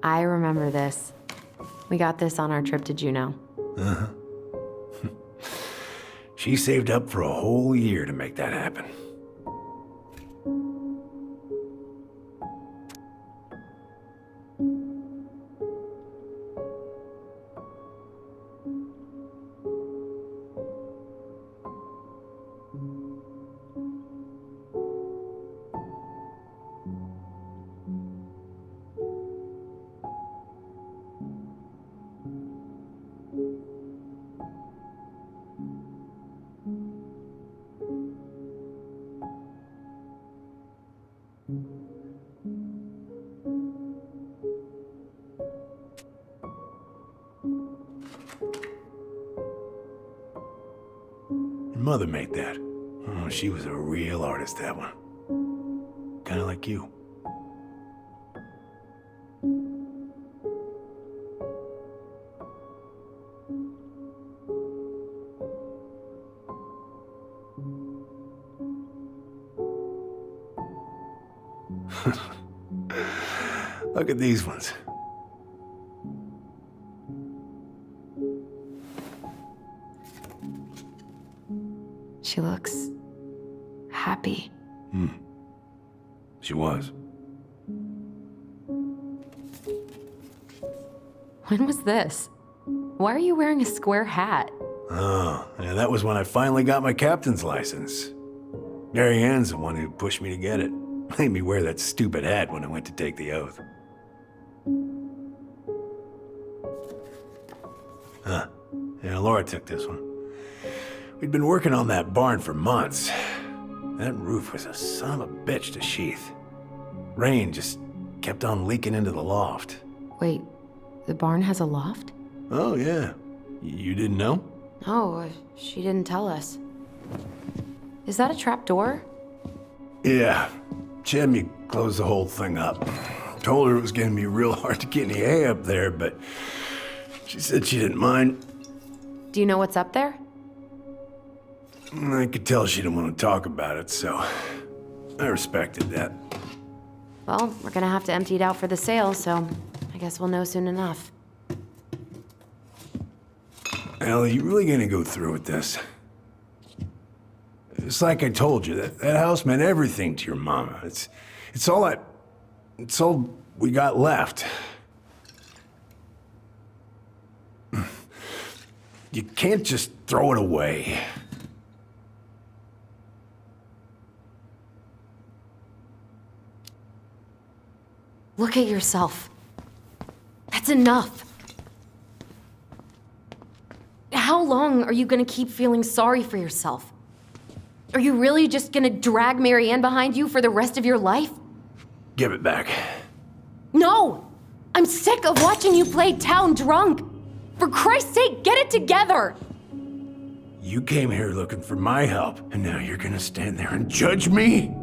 I remember this. We got this on our trip to Juneau. Uh-huh. She saved up for a whole year to make that happen. Your mother made that. Oh, she was a real artist, that one. Kind of like you. Look at these ones. She looks happy. She was. When was this? Why are you wearing a square hat? Oh, yeah, that was when I finally got my captain's license. Mary Ann's the one who pushed me to get it. Made me wear that stupid hat when I went to take the oath. Huh. Yeah, Laura took this one. We'd been working on that barn for months. That roof was a son of a bitch to sheath. Rain just kept on leaking into the loft. Wait, the barn has a loft? Oh, yeah. You didn't know? Oh, she didn't tell us. Is that a trap door? Yeah. She had me close the whole thing up. Told her it was gonna be real hard to get any hay up there, but she said she didn't mind. Do you know what's up there? I could tell she didn't want to talk about it, so I respected that. Well, we're gonna have to empty it out for the sale, so I guess we'll know soon enough. Ellie, you really gonna go through with this? It's like I told you, that house meant everything to your mama. It's all we got left. You can't just throw it away. Look at yourself. That's enough. How long are you gonna keep feeling sorry for yourself? Are you really just gonna drag Mary Ann behind you for the rest of your life? Give it back. No! I'm sick of watching you play town drunk. For Christ's sake, get it together! You came here looking for my help, and now you're gonna stand there and judge me?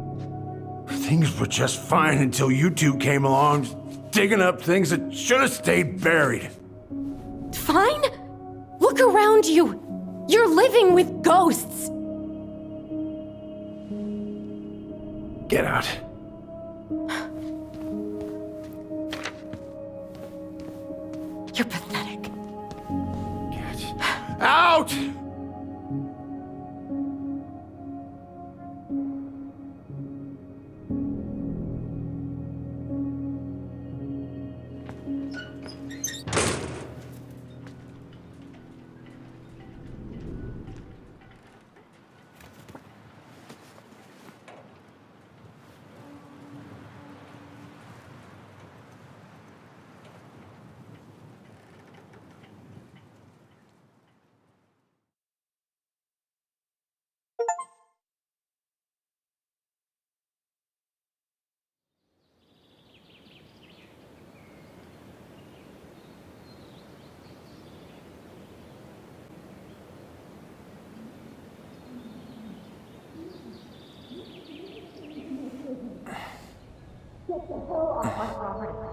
Things were just fine until you two came along, digging up things that should have stayed buried. Fine? Look around you. You're living with ghosts. Get out. You're pathetic. Get out!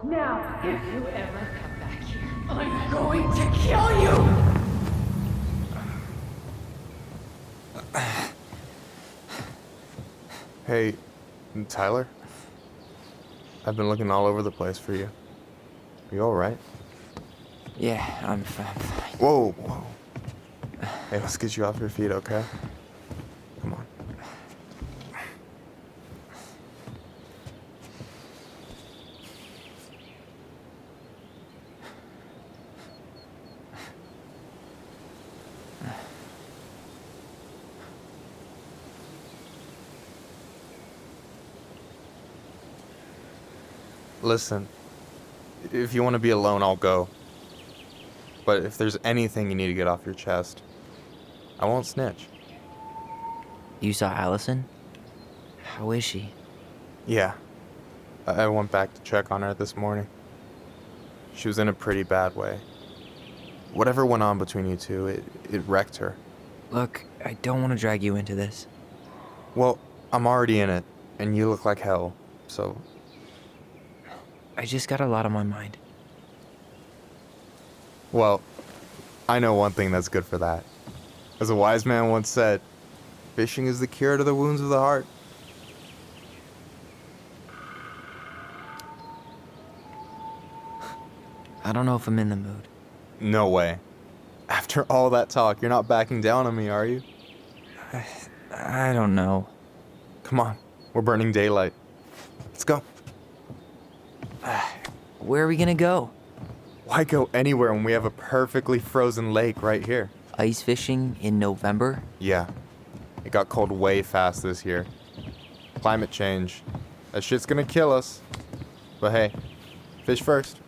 Now, if you ever come back here, I'm going to kill you! Hey, Tyler? I've been looking all over the place for you. Are you alright? Yeah, I'm fine. Whoa, whoa. Hey, let's get you off your feet, okay? Come on. Listen, if you want to be alone, I'll go. But if there's anything you need to get off your chest, I won't snitch. You saw Alyson? How is she? Yeah. I went back to check on her this morning. She was in a pretty bad way. Whatever went on between you two, it wrecked her. Look, I don't want to drag you into this. Well, I'm already in it, and you look like hell, so... I just got a lot on my mind. Well, I know one thing that's good for that. As a wise man once said, fishing is the cure to the wounds of the heart. I don't know if I'm in the mood. No way. After all that talk, you're not backing down on me, are you? I don't know. Come on, we're burning daylight. Let's go. Where are we gonna go? Why go anywhere when we have a perfectly frozen lake right here? Ice fishing in November? Yeah. It got cold way fast this year. Climate change. That shit's gonna kill us. But hey, fish first.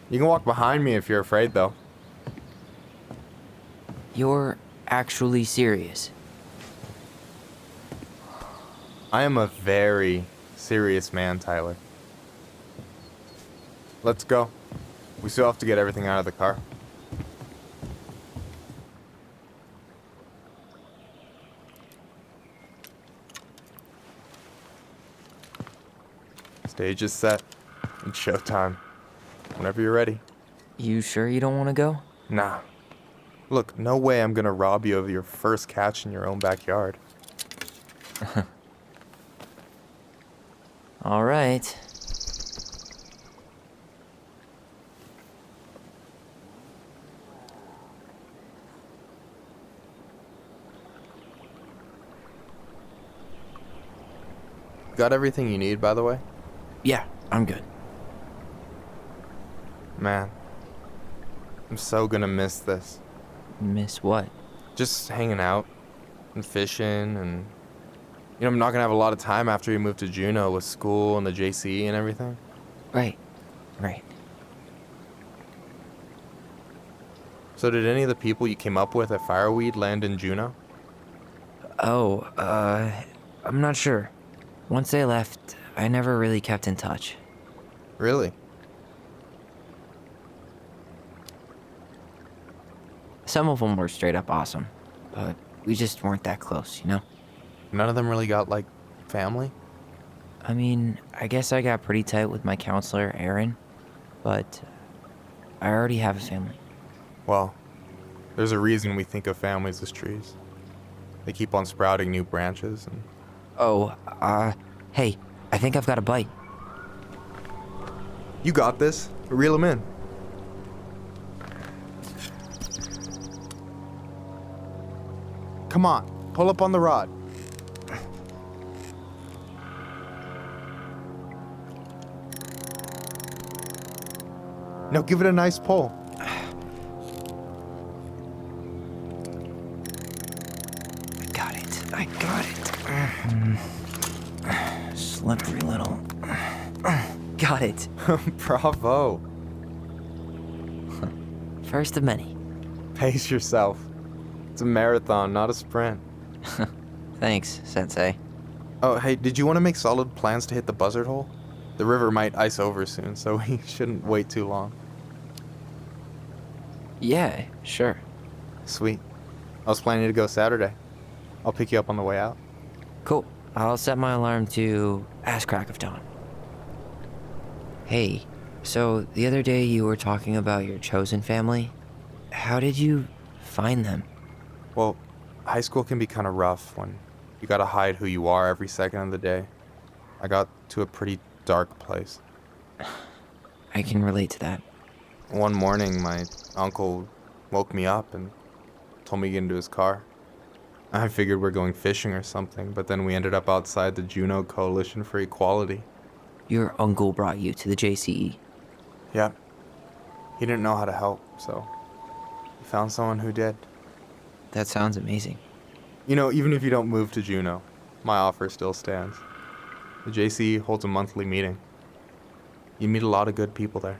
You can walk behind me if you're afraid, though. You're actually serious? I am a very serious man, Tyler. Let's go. We still have to get everything out of the car. Stage is set. It's showtime. Whenever you're ready. You sure you don't want to go? Nah. Look, no way I'm gonna rob you of your first catch in your own backyard. All right. Got everything you need, by the way? Yeah, I'm good. Man, I'm so gonna miss this. Miss what? Just hanging out and fishing and... You know, I'm not gonna have a lot of time after you move to Juneau with school and the JC and everything. Right. So did any of the people you came up with at Fireweed land in Juneau? Oh, I'm not sure. Once they left, I never really kept in touch. Really? Some of them were straight up awesome, but we just weren't that close, you know? None of them really got, like, family? I mean, I guess I got pretty tight with my counselor, Aaron, but I already have a family. Well, there's a reason we think of families as trees. They keep on sprouting new branches and... Oh, hey, I think I've got a bite. You got this. Reel them in. Come on, pull up on the rod. Now give it a nice pull. I got it. Slippery little. Got it. Bravo. First of many. Pace yourself. It's a marathon, not a sprint. Thanks, Sensei. Oh, hey, did you want to make solid plans to hit the buzzard hole? The river might ice over soon, so we shouldn't wait too long. Yeah, sure. Sweet. I was planning to go Saturday. I'll pick you up on the way out. Cool. I'll set my alarm to ass crack of dawn. Hey, so the other day you were talking about your chosen family. How did you find them? Well, high school can be kind of rough when you gotta hide who you are every second of the day. I got to a pretty dark place. I can relate to that. One morning, my uncle woke me up and told me to get into his car. I figured we're going fishing or something, but then we ended up outside the Juneau Coalition for Equality. Your uncle brought you to the JCE? Yep. He didn't know how to help, so he found someone who did. That sounds amazing. You know, even if you don't move to Juneau, my offer still stands. The JCE holds a monthly meeting. You meet a lot of good people there.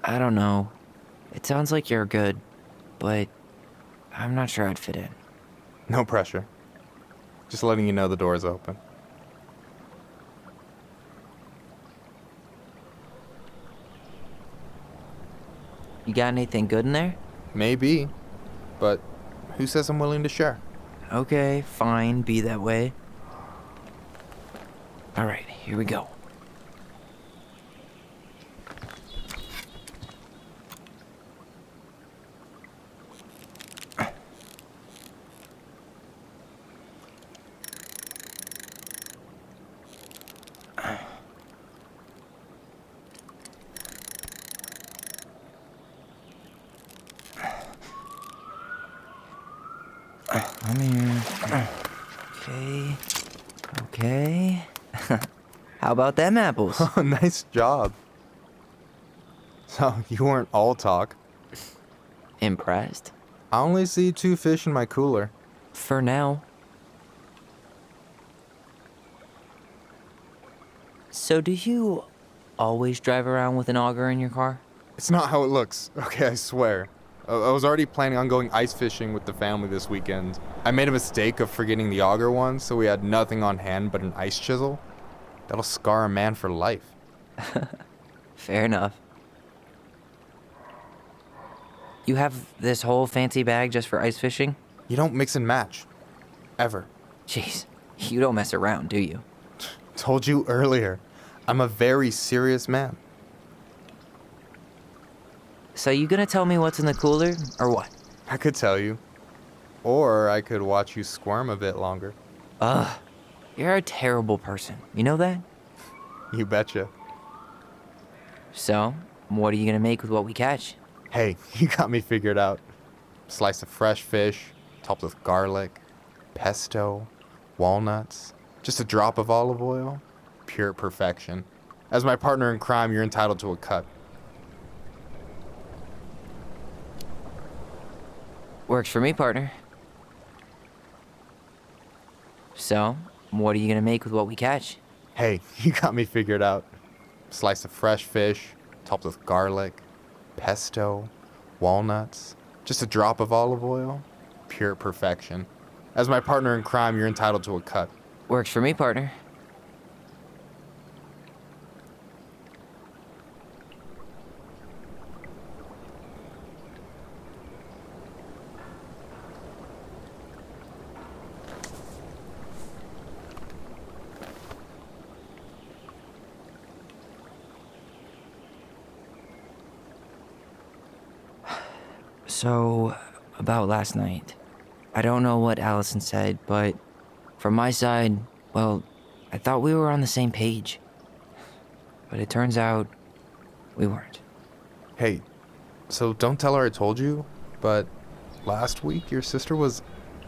I don't know. It sounds like you're good, but I'm not sure I'd fit in. No pressure. Just letting you know the door's open. You got anything good in there? Maybe, but who says I'm willing to share? Okay, fine, be that way. All right, here we go. Come here. Okay. Okay. How about them apples? Nice job. So, you weren't all talk. Impressed? I only see 2 fish in my cooler. For now. So do you always drive around with an auger in your car? It's not how it looks. Okay, I swear. I was already planning on going ice fishing with the family this weekend. I made a mistake of forgetting the auger one, so we had nothing on hand but an ice chisel. That'll scar a man for life. Fair enough. You have this whole fancy bag just for ice fishing? You don't mix and match. Ever. Jeez, you don't mess around, do you? Told you earlier. I'm a very serious man. So you gonna tell me what's in the cooler, or what? I could tell you. Or I could watch you squirm a bit longer. Ugh, you're a terrible person. You know that? You betcha. So, what are you gonna make with what we catch? Hey, you got me figured out. Slice of fresh fish, topped with garlic, pesto, walnuts, just a drop of olive oil. Pure perfection. As my partner in crime, you're entitled to a cut. Works for me, partner. So, what are you gonna make with what we catch? Hey, you got me figured out. Slice of fresh fish, topped with garlic, pesto, walnuts, just a drop of olive oil. Pure perfection. As my partner in crime, you're entitled to a cut. Works for me, partner. So, about last night. I don't know what Alyson said, but from my side, well, I thought we were on the same page. But it turns out we weren't. Hey, so don't tell her I told you, but last week your sister was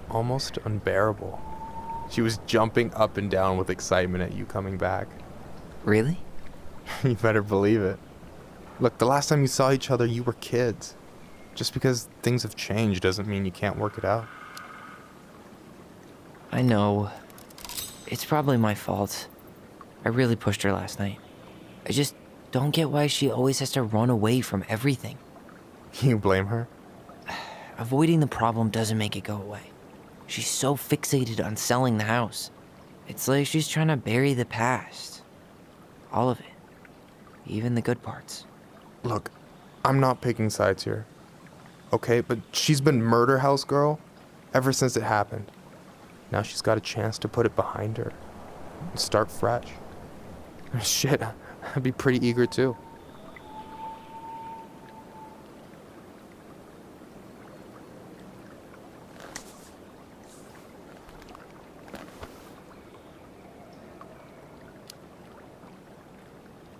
almost unbearable. She was jumping up and down with excitement at you coming back. Really? You better believe it. Look, the last time you saw each other, you were kids. Just because things have changed doesn't mean you can't work it out. I know. It's probably my fault. I really pushed her last night. I just don't get why she always has to run away from everything. You blame her? Avoiding the problem doesn't make it go away. She's so fixated on selling the house. It's like she's trying to bury the past. All of it. Even the good parts. Look, I'm not picking sides here. Okay, but she's been murder house girl ever since it happened. Now she's got a chance to put it behind her and start fresh. Shit, I'd be pretty eager too.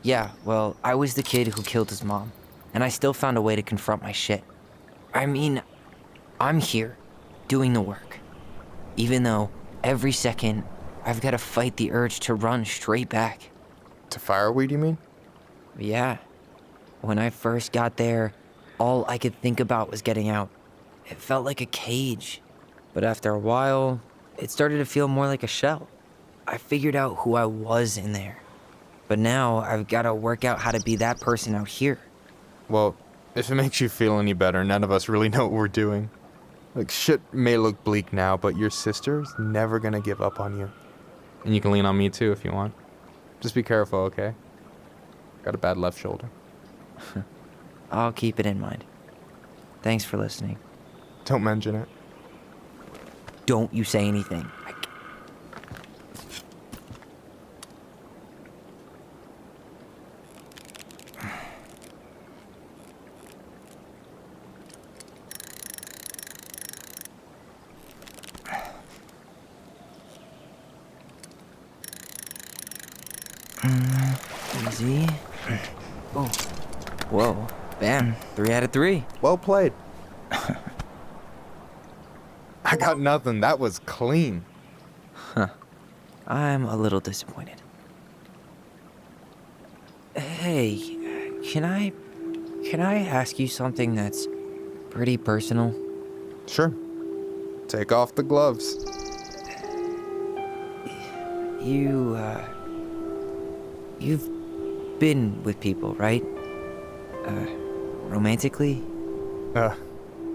Yeah, well, I was the kid who killed his mom, and I still found a way to confront my shit. I mean, I'm here, doing the work. Even though, every second, I've got to fight the urge to run straight back. To fireweed, you mean? Yeah. When I first got there, all I could think about was getting out. It felt like a cage. But after a while, it started to feel more like a shell. I figured out who I was in there. But now, I've got to work out how to be that person out here. Well, if it makes you feel any better, none of us really know what we're doing. Like, shit may look bleak now, but your sister's never gonna give up on you. And you can lean on me too if you want. Just be careful, okay? Got a bad left shoulder. I'll keep it in mind. Thanks for listening. Don't mention it. Don't you say anything. Easy. Oh. Whoa. Bam. 3 out of 3. Well played. I I got nothing. That was clean. Huh. I'm a little disappointed. Hey, can I ask you something that's pretty personal? Sure. Take off the gloves. You've been with people, right? Romantically?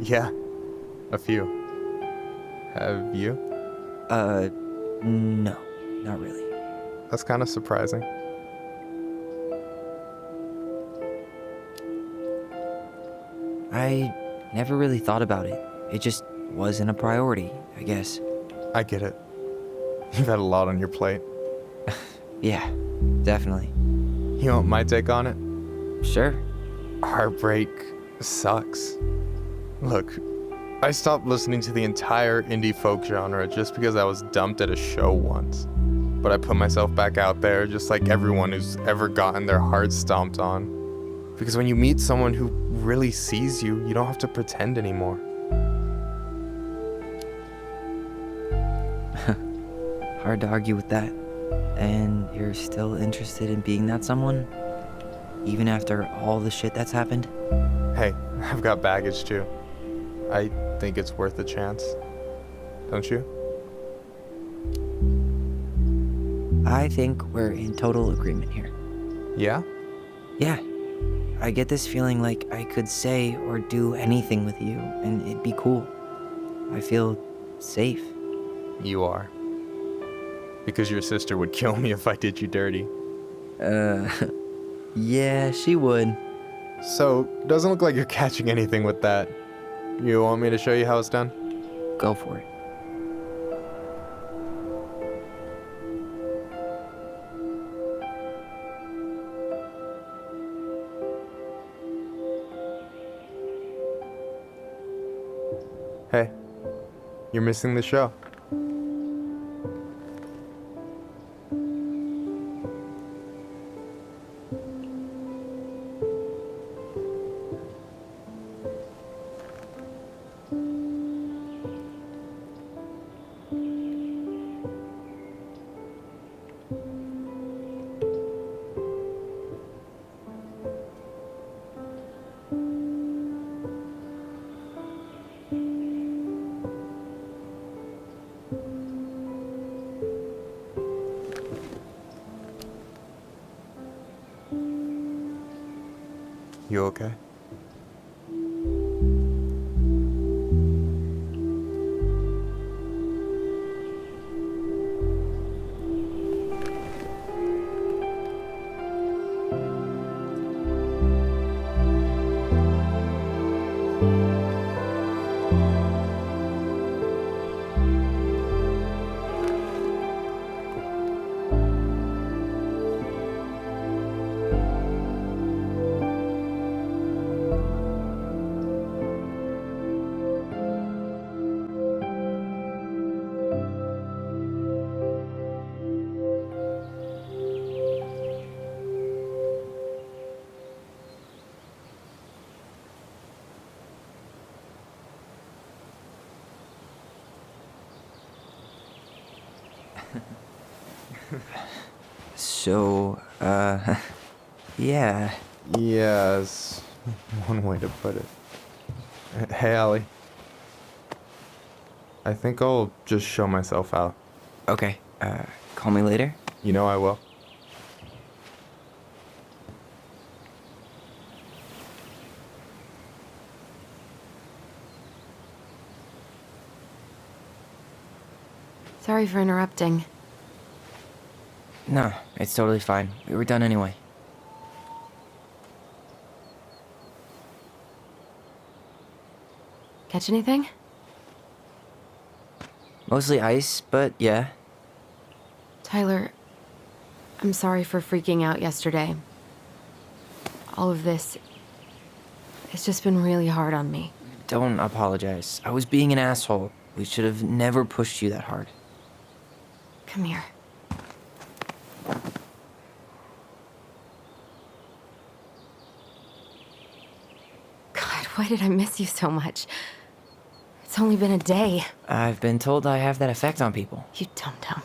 Yeah. A few. Have you? No, not really. That's kind of surprising. I never really thought about it. It just wasn't a priority, I guess. I get it. You've had a lot on your plate. Yeah, definitely. You want my take on it? Sure. Heartbreak sucks. Look, I stopped listening to the entire indie folk genre just because I was dumped at a show once. But I put myself back out there just like everyone who's ever gotten their heart stomped on. Because when you meet someone who really sees you, you don't have to pretend anymore. Hard to argue with that. And you're still interested in being that someone? Even after all the shit that's happened? Hey, I've got baggage too. I think it's worth a chance. Don't you? I think we're in total agreement here. Yeah? Yeah. I get this feeling like I could say or do anything with you, and it'd be cool. I feel safe. You are. Because your sister would kill me if I did you dirty. Yeah, she would. So, doesn't look like you're catching anything with that. You want me to show you how it's done? Go for it. Hey, you're missing the show. You okay? So, yeah. Yes, one way to put it. Hey, Allie. I think I'll just show myself out. Okay, call me later? You know I will. Sorry for interrupting. No, it's totally fine. We were done anyway. Catch anything? Mostly ice, but yeah. Tyler, I'm sorry for freaking out yesterday. All of this, it's just been really hard on me. Don't apologize. I was being an asshole. We should have never pushed you that hard. Come here. God, why did I miss you so much? It's only been a day. I've been told I have that effect on people. You dum-dum.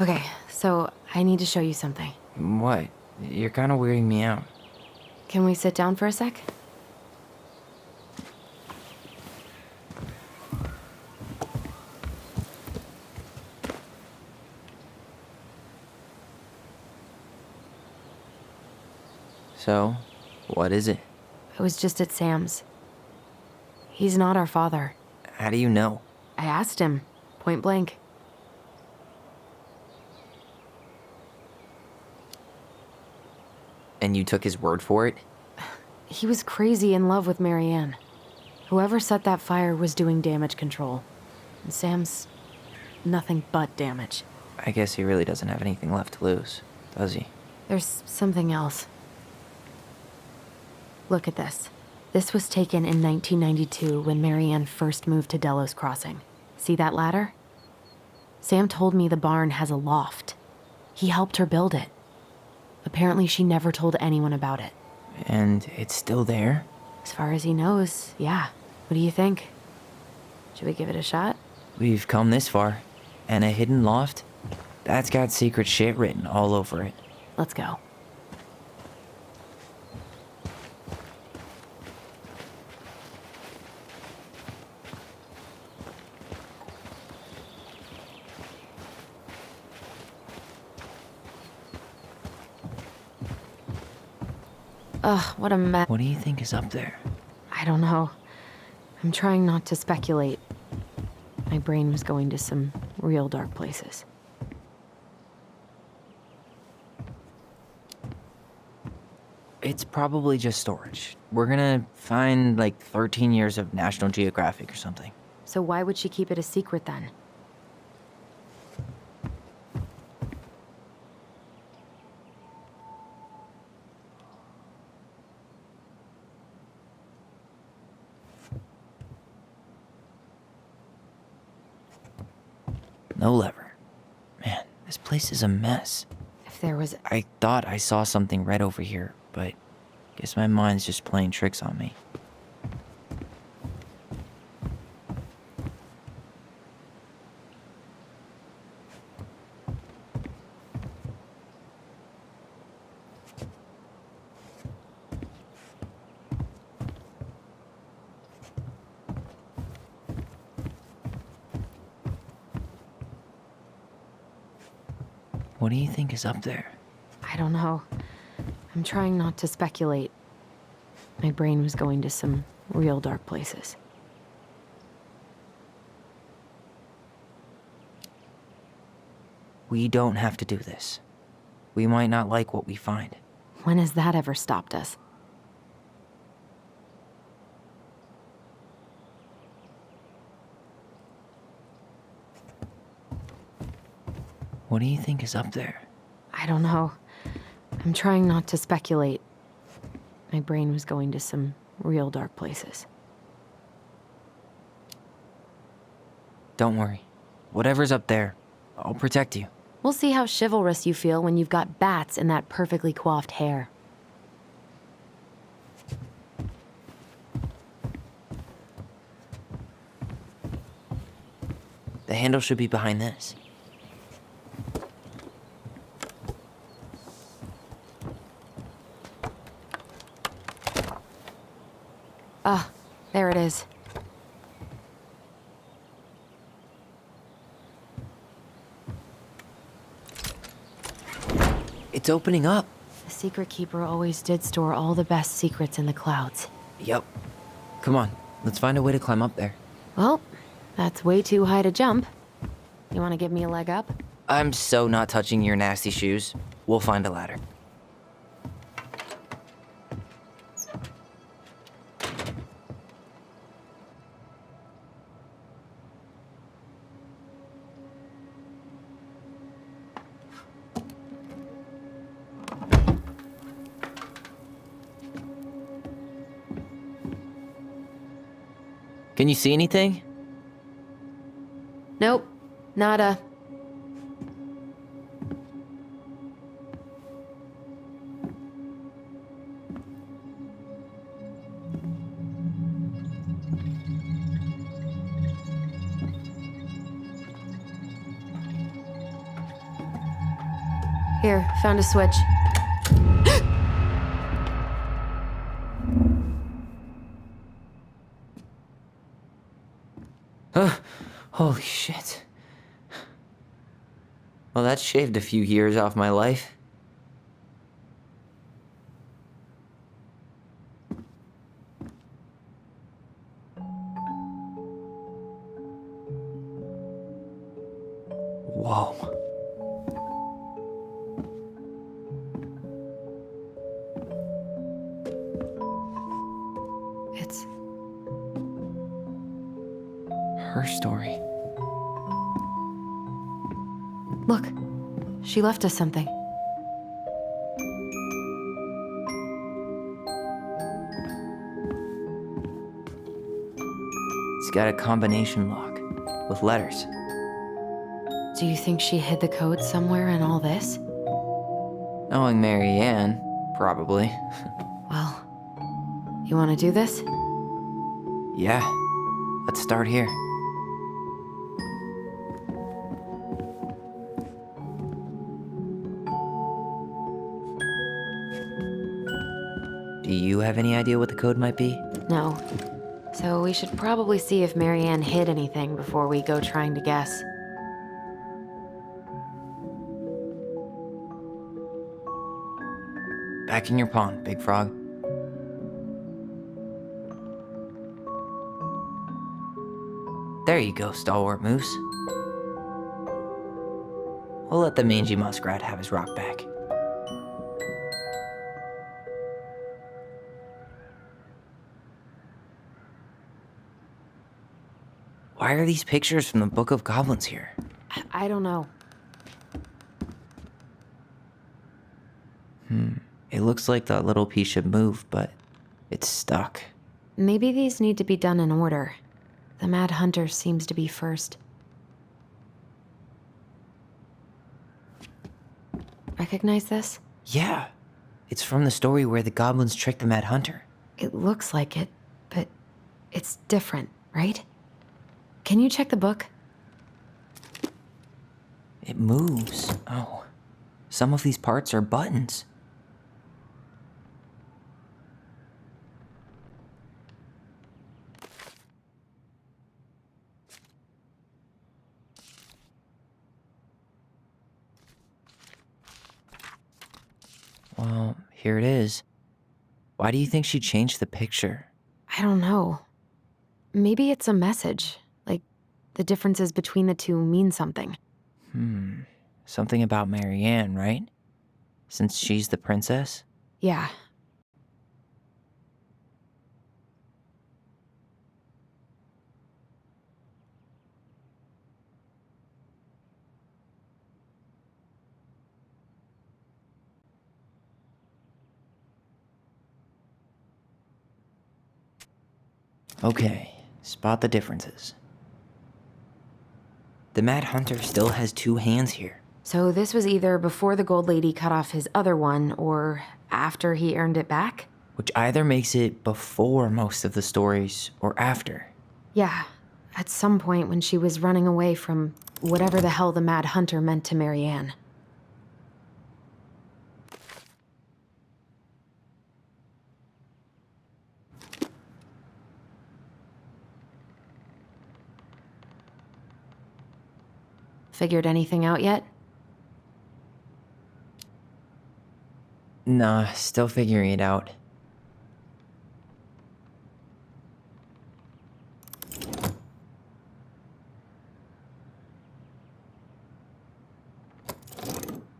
Okay, so I need to show you something. What? You're kind of weirding me out. Can we sit down for a sec? So, what is it? I was just at Sam's. He's not our father. How do you know? I asked him, point blank. And you took his word for it? He was crazy in love with Marianne. Whoever set that fire was doing damage control. And Sam's nothing but damage. I guess he really doesn't have anything left to lose, does he? There's something else. Look at this. This was taken in 1992 when Marianne first moved to Delos Crossing. See that ladder? Sam told me the barn has a loft. He helped her build it. Apparently she never told anyone about it. And it's still there? As far as he knows, yeah. What do you think? Should we give it a shot? We've come this far. And a hidden loft? That's got secret shit written all over it. Let's go. Ugh, what a mess. What do you think is up there? I don't know. I'm trying not to speculate. My brain was going to some real dark places. It's probably just storage. We're gonna find like 13 years of National Geographic or something. So why would she keep it a secret then? No lever. Man, this place is a mess. If there was... I thought I saw something red over here, but guess my mind's just playing tricks on me. What do you think is up there? I don't know. I'm trying not to speculate. My brain was going to some real dark places. We don't have to do this. We might not like what we find. When has that ever stopped us? What do you think is up there? I don't know. I'm trying not to speculate. My brain was going to some real dark places. Don't worry. Whatever's up there, I'll protect you. We'll see how chivalrous you feel when you've got bats in that perfectly coiffed hair. The handle should be behind this. Ah, there it is. It's opening up. The secret keeper always did store all the best secrets in the clouds. Yep. Come on, let's find a way to climb up there. Well, that's way too high to jump. You want to give me a leg up? I'm so not touching your nasty shoes. We'll find a ladder. Can you see anything? Nope, nada. Here, found a switch. Holy shit. Well, that shaved a few years off my life. Whoa. It's her story. Look, she left us something. It's got a combination lock with letters. Do you think she hid the code somewhere in all this? Knowing Mary Ann, probably. Well, you want to do this? Yeah, let's start here. Do you have any idea what the code might be? No. So we should probably see if Mary Ann hid anything before we go trying to guess. Back in your pond, Big Frog. There you go, Stalwart Moose. We'll let the mangy muskrat have his rock back. Why are these pictures from the Book of Goblins here? I don't know. It looks like that little piece should move, but it's stuck. Maybe these need to be done in order. The Mad Hunter seems to be first. Recognize this? Yeah, it's from the story where the goblins tricked the Mad Hunter. It looks like it, but it's different, right? Can you check the book? It moves. Oh, some of these parts are buttons. Well, here it is. Why do you think she changed the picture? I don't know. Maybe it's a message. Like, the differences between the two mean something. Something about Mary Ann, right? Since she's the princess? Yeah. Okay, spot the differences. The Mad Hunter still has two hands here. So this was either before the Gold Lady cut off his other one, or after he earned it back? Which either makes it before most of the stories, or after. Yeah, at some point when she was running away from whatever the hell the Mad Hunter meant to Mary Ann. Figured anything out yet? Nah, still figuring it out.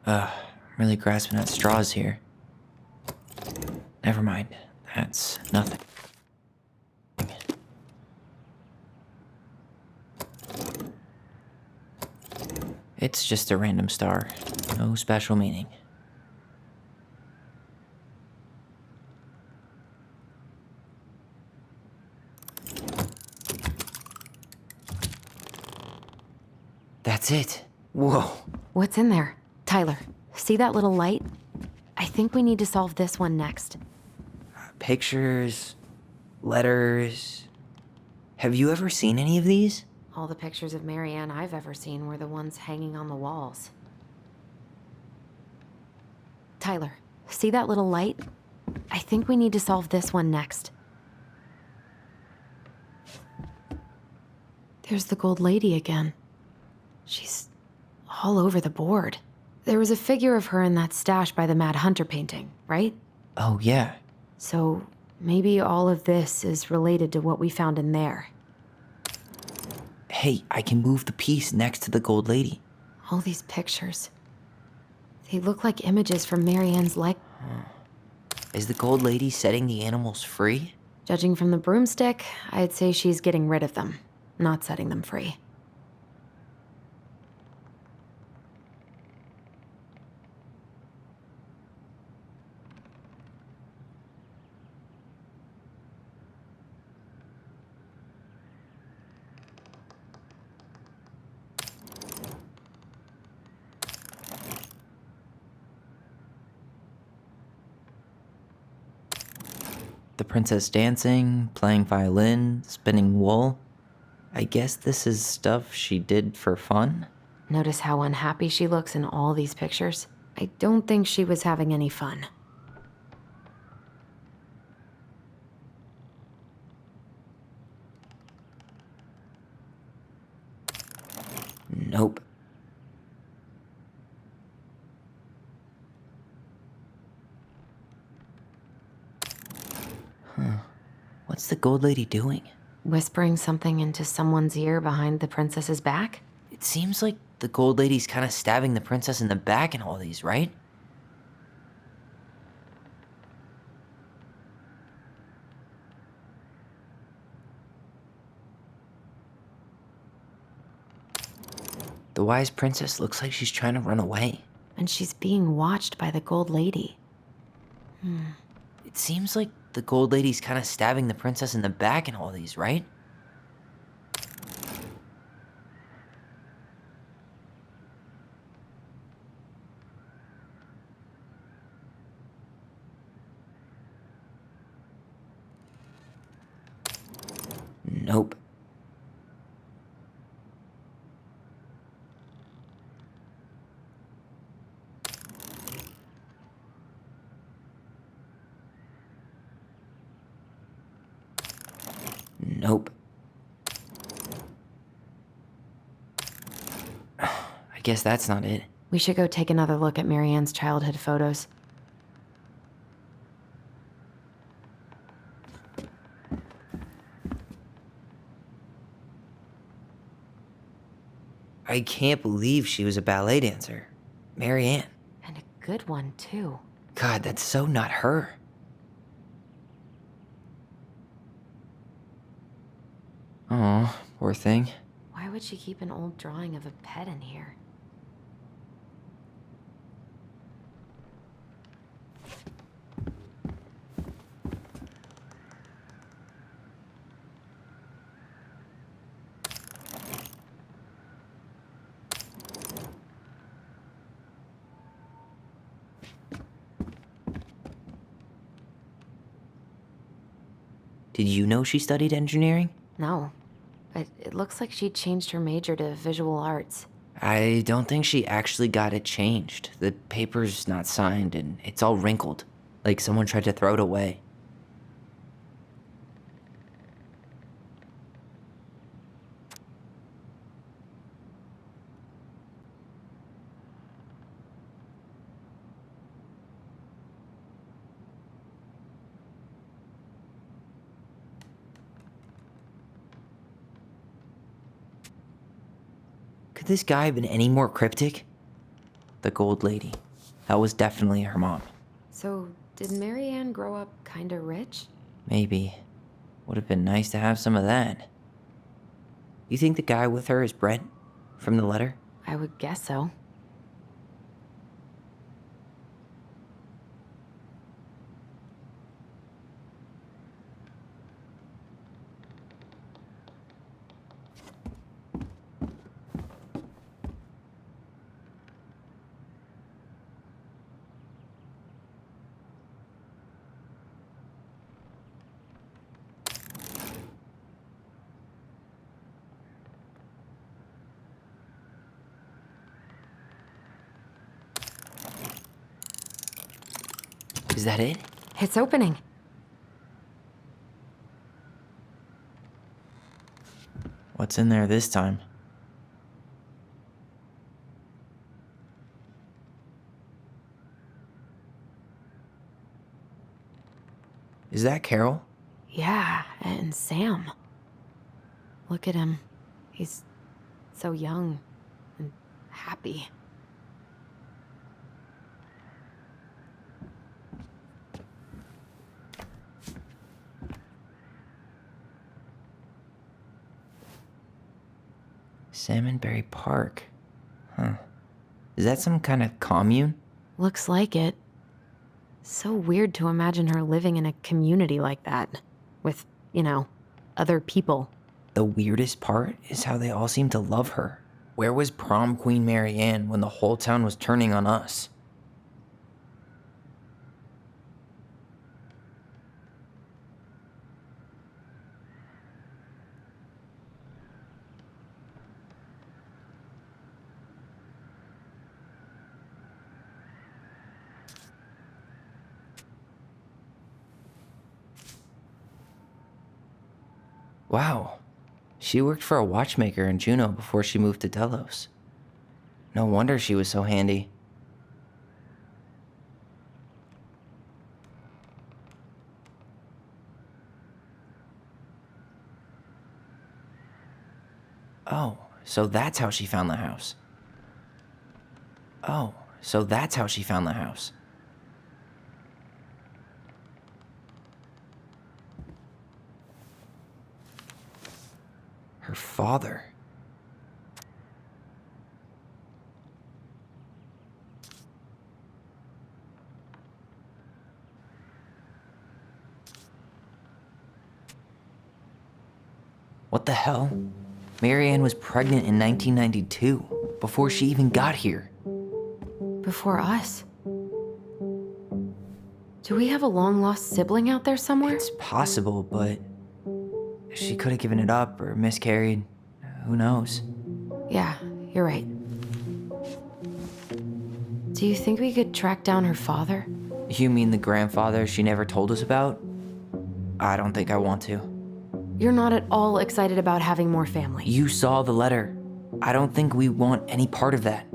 I'm really grasping at straws here. Never mind, that's nothing. It's just a random star, no special meaning. That's it. Whoa. What's in there? Tyler, see that little light? I think we need to solve this one next. Pictures, letters. Have you ever seen any of these? All the pictures of Mary Ann I've ever seen were the ones hanging on the walls. Tyler, see that little light? I think we need to solve this one next. There's the gold lady again. She's all over the board. There was a figure of her in that stash by the Mad Hunter painting, right? Oh, yeah. So maybe all of this is related to what we found in there. Hey, I can move the piece next to the gold lady. All these pictures. They look like images from Marianne's leg. Is the gold lady setting the animals free? Judging from the broomstick, I'd say she's getting rid of them, not setting them free. The princess dancing, playing violin, spinning wool. I guess this is stuff she did for fun? Notice how unhappy she looks in all these pictures? I don't think she was having any fun. Nope. What's the gold lady doing? Whispering something into someone's ear behind the princess's back? It seems like the gold lady's kind of stabbing the princess in the back in all these, right? The wise princess looks like she's trying to run away. And she's being watched by the gold lady. It seems like the gold lady's kind of stabbing the princess in the back in all these, right? Nope. Nope. I guess that's not it. We should go take another look at Marianne's childhood photos. I can't believe she was a ballet dancer. Marianne. And a good one, too. God, that's so not her. Oh, poor thing. Why would she keep an old drawing of a pet in here? Did you know she studied engineering? No, but it looks like she changed her major to visual arts. I don't think she actually got it changed. The paper's not signed and it's all wrinkled, like someone tried to throw it away. Could this guy have been any more cryptic? The gold lady. That was definitely her mom. So, did Marianne grow up kinda rich? Maybe. Would have been nice to have some of that. You think the guy with her is Brett? From the letter? I would guess so. Is that it? It's opening. What's in there this time? Is that Carol? Yeah, and Sam. Look at him. He's so young and happy. Salmonberry Park. Huh. Is that some kind of commune? Looks like it. So weird to imagine her living in a community like that. With, other people. The weirdest part is how they all seem to love her. Where was prom queen Mary Ann when the whole town was turning on us? Wow, she worked for a watchmaker in Juneau before she moved to Delos. No wonder she was so handy. Oh, so that's how she found the house. Oh, so that's how she found the house. Her father. What the hell? Mary Ann was pregnant in 1992, before she even got here. Before us? Do we have a long-lost sibling out there somewhere? It's possible, but she could have given it up or miscarried. Who knows? Yeah, you're right. Do you think we could track down her father? You mean the grandfather she never told us about? I don't think I want to. You're not at all excited about having more family. You saw the letter. I don't think we want any part of that.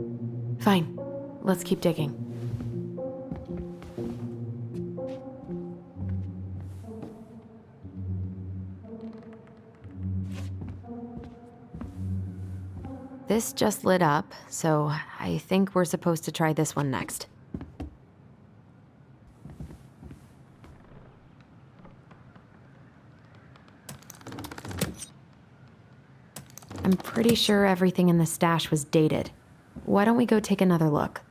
Fine. Let's keep digging. This just lit up, so I think we're supposed to try this one next. I'm pretty sure everything in the stash was dated. Why don't we go take another look?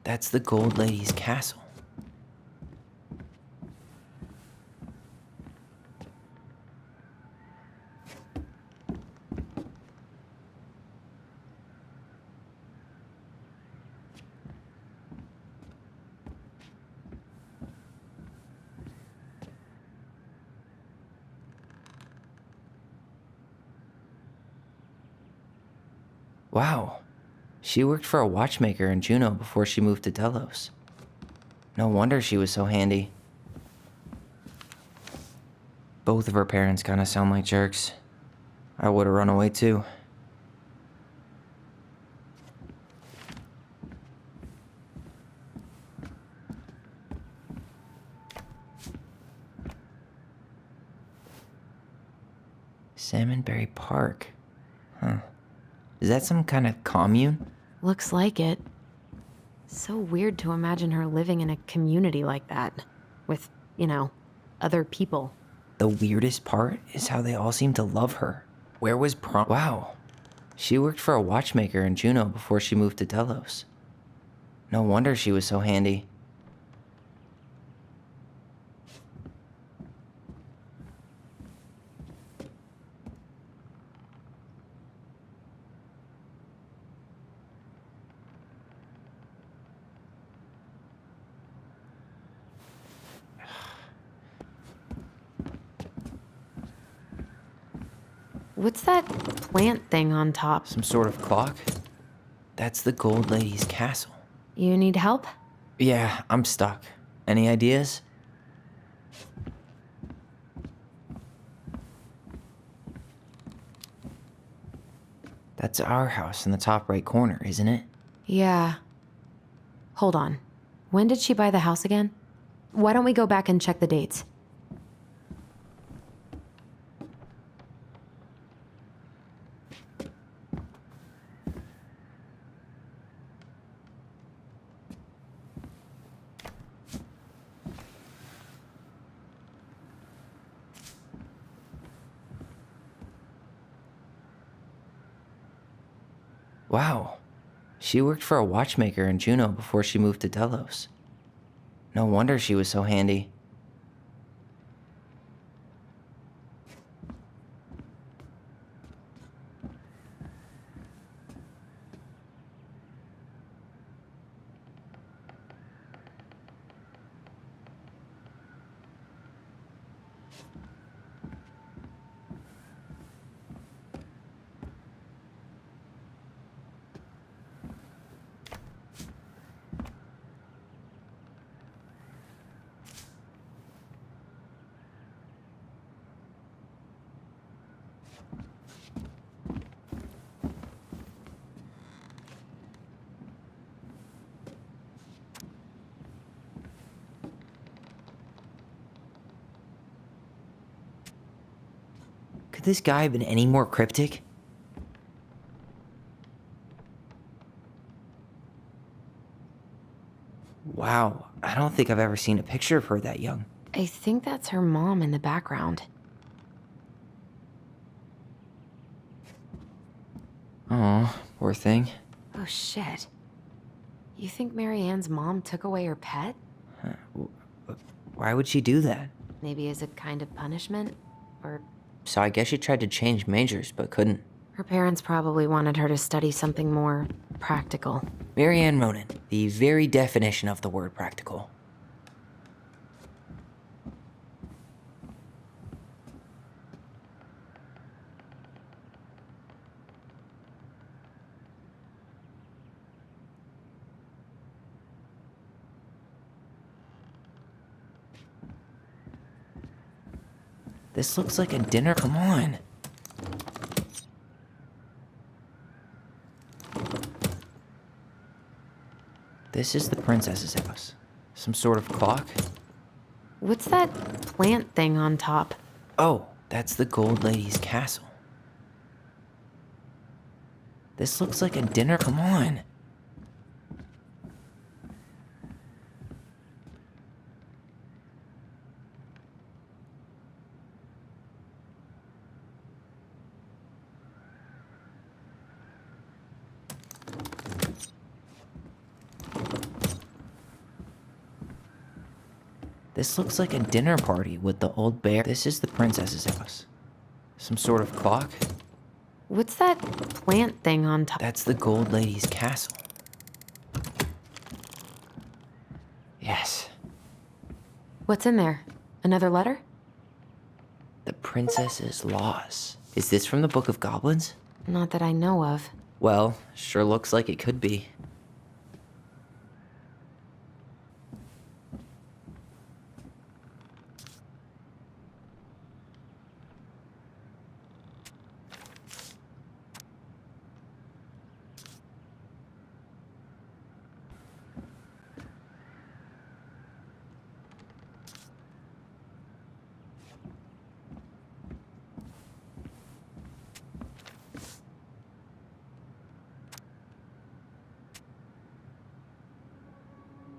That's the Gold Lady's castle. Wow, she worked for a watchmaker in Juneau before she moved to Delos. No wonder she was so handy. Both of her parents kind of sound like jerks. I would have run away too. Salmonberry Park. Huh. Is that some kind of commune? Looks like it. So weird to imagine her living in a community like that. With, other people. The weirdest part is how they all seem to love her. Where was prom? Wow. She worked for a watchmaker in Juneau before she moved to Delos. No wonder she was so handy. What's that plant thing on top? Some sort of clock? That's the Gold Lady's castle. You need help? Yeah, I'm stuck. Any ideas? That's our house in the top right corner, isn't it? Yeah. Hold on. When did she buy the house again? Why don't we go back and check the dates? Wow. She worked for a watchmaker in Juneau before she moved to Delos. No wonder she was so handy. Could this guy have been any more cryptic? Wow, I don't think I've ever seen a picture of her that young. I think that's her mom in the background. Oh, poor thing. Oh shit. You think Mary Ann's mom took away her pet? Why would she do that? Maybe as a kind of punishment? Or So I guess she tried to change majors, but couldn't. her parents probably wanted her to study something more practical. Mary Ann Ronan, the very definition of the word practical. This looks like a dinner. Come on. This is the princess's house. Some sort of clock? What's that plant thing on top? Oh, that's the Gold Lady's castle. This looks like a dinner. Come on. This looks like a dinner party with the old bear. This is the princess's house. Some sort of clock? What's that plant thing on top? That's the Gold Lady's castle. Yes. What's in there? Another letter? The princess's laws. Is this from the Book of Goblins? Not that I know of. Well, sure looks like it could be.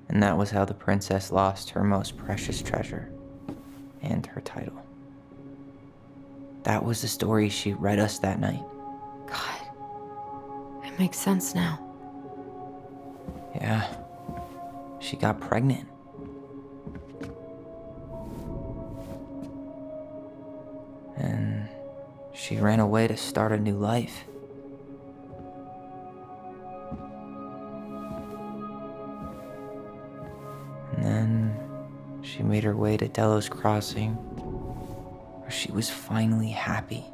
And that was how the princess lost her most precious treasure and her title. That was the story she read us that night. God. It makes sense now. Yeah. She got pregnant. And she ran away to start a new life. And then she made her way to Delos Crossing, where she was finally happy.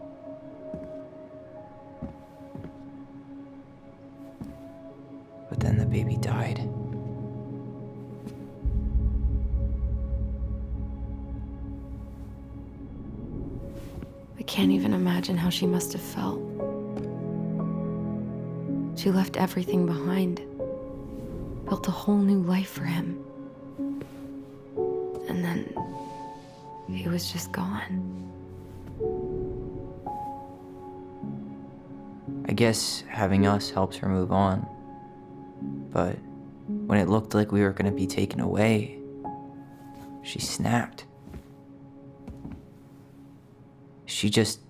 can't even imagine how she must have felt. She left everything behind, built a whole new life for him. And then he was just gone. I guess having us helps her move on. But when it looked like we were gonna be taken away, she snapped. She just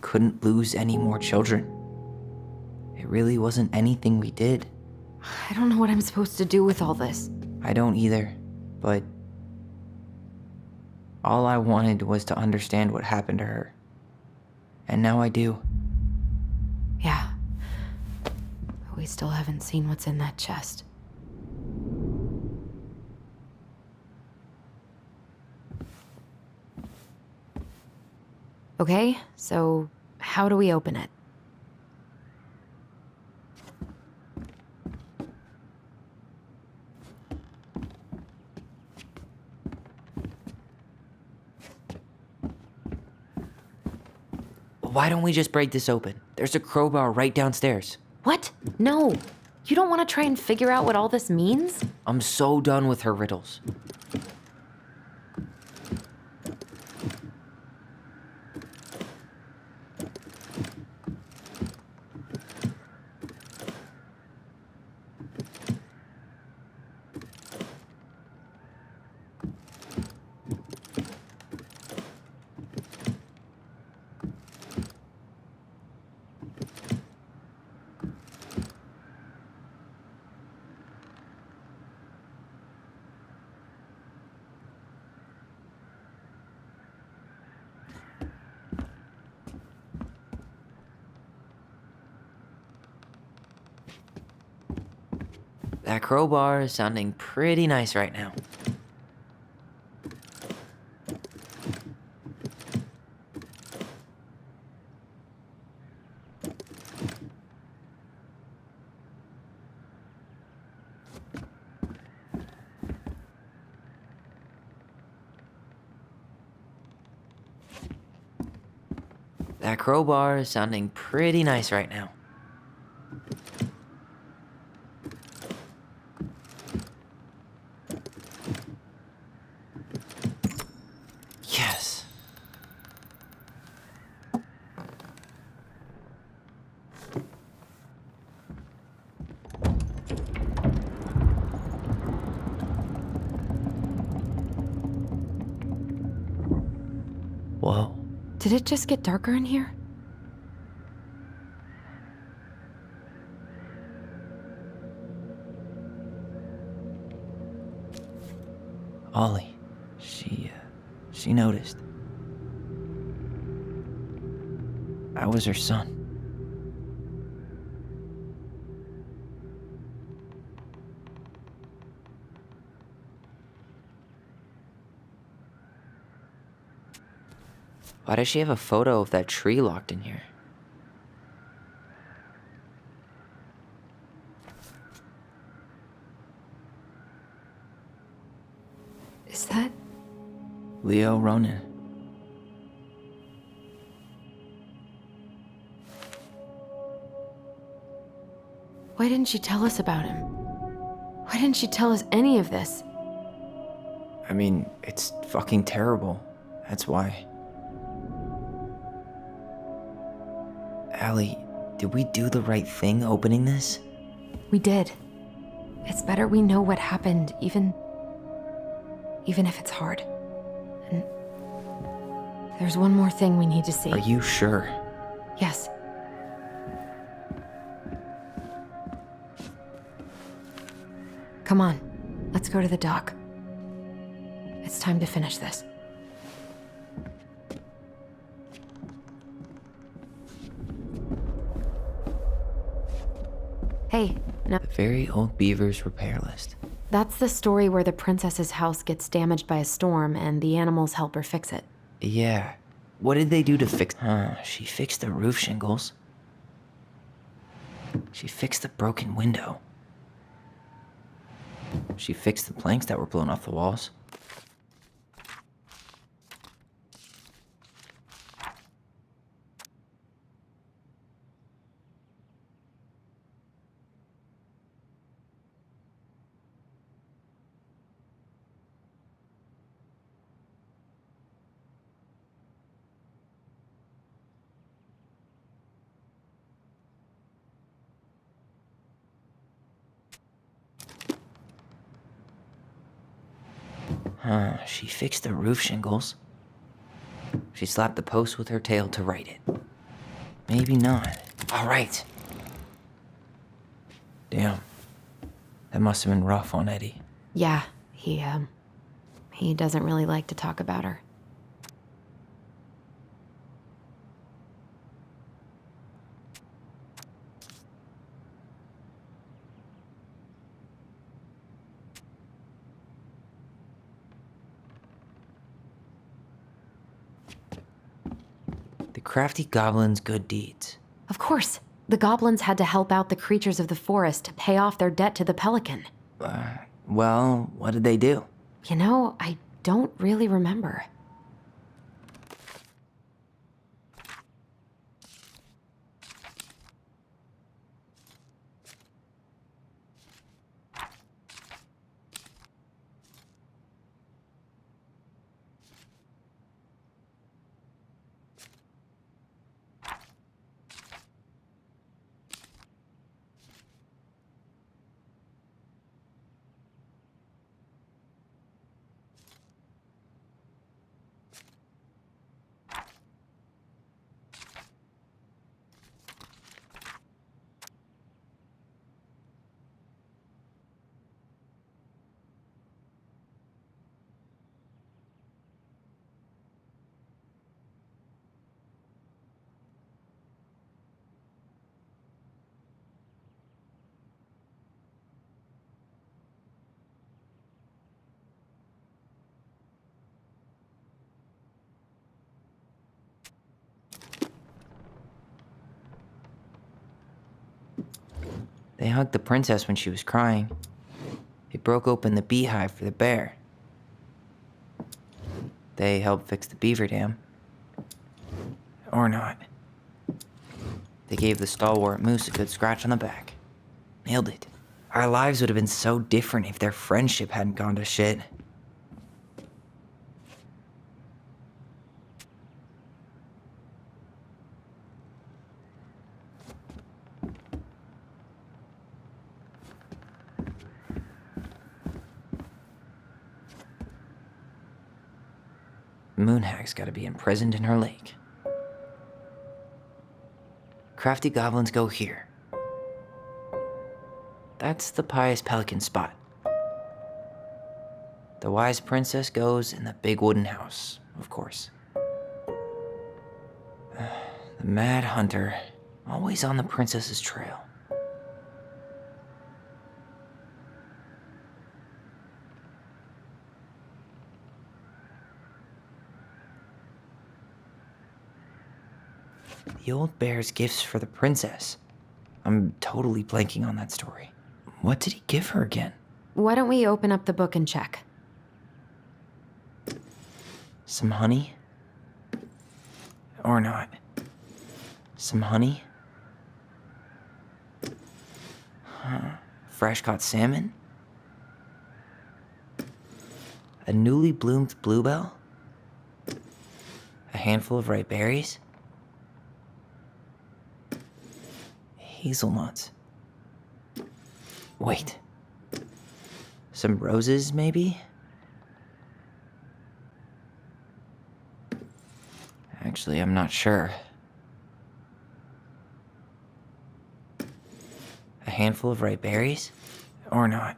couldn't lose any more children. It really wasn't anything we did. I don't know what I'm supposed to do with all this. I don't either, but all I wanted was to understand what happened to her. And now I do. Yeah. But we still haven't seen what's in that chest. Okay, so how do we open it? Why don't we just break this open? There's a crowbar right downstairs. What? No. You don't want to try and figure out what all this means? I'm so done with her riddles. That crowbar is sounding pretty nice right now. That crowbar is sounding pretty nice right now. Yes. Whoa. Did it just get darker in here? Ollie, she noticed. I was her son. Why does she have a photo of that tree locked in here? Is that... Leo Ronan. Why didn't she tell us about him? Why didn't she tell us any of this? I mean, it's fucking terrible. That's why. Allie, did we do the right thing opening this? We did. It's better we know what happened, even if it's hard. And there's one more thing we need to see. Are you sure? Yes. Come on, let's go to the dock. It's time to finish this. Hey, no. The Very Old Beavers repair list. That's the story where the princess's house gets damaged by a storm and the animals help her fix it. Yeah. What did they do to fix... she fixed the roof shingles. She fixed the broken window. She fixed the planks that were blown off the walls. She fixed the roof shingles. She slapped the post with her tail to right it. Maybe not. All right. Damn. That must have been rough on Eddie. Yeah, he doesn't really like to talk about her. The crafty goblin's good deeds. Of course. The goblins had to help out the creatures of the forest to pay off their debt to the pelican. Well, what did they do? You know, I don't really remember. They hugged the princess when she was crying. They broke open the beehive for the bear. They helped fix the beaver dam. Or not. They gave the stalwart moose a good scratch on the back. Nailed it. Our lives would have been so different if their friendship hadn't gone to shit. Moonhag's gotta be imprisoned in her lake. Crafty goblins go here. That's the pious pelican spot. The wise princess goes in the big wooden house, of course. The mad hunter, always on the princess's trail. The old bear's gifts for the princess. I'm totally blanking on that story. What did he give her again? Why don't we open up the book and check? Some honey? Or not. Some honey? Fresh caught salmon? A newly bloomed bluebell? A handful of ripe berries? Hazelnuts. Wait. Some roses, maybe? Actually, I'm not sure. A handful of ripe berries? Or not.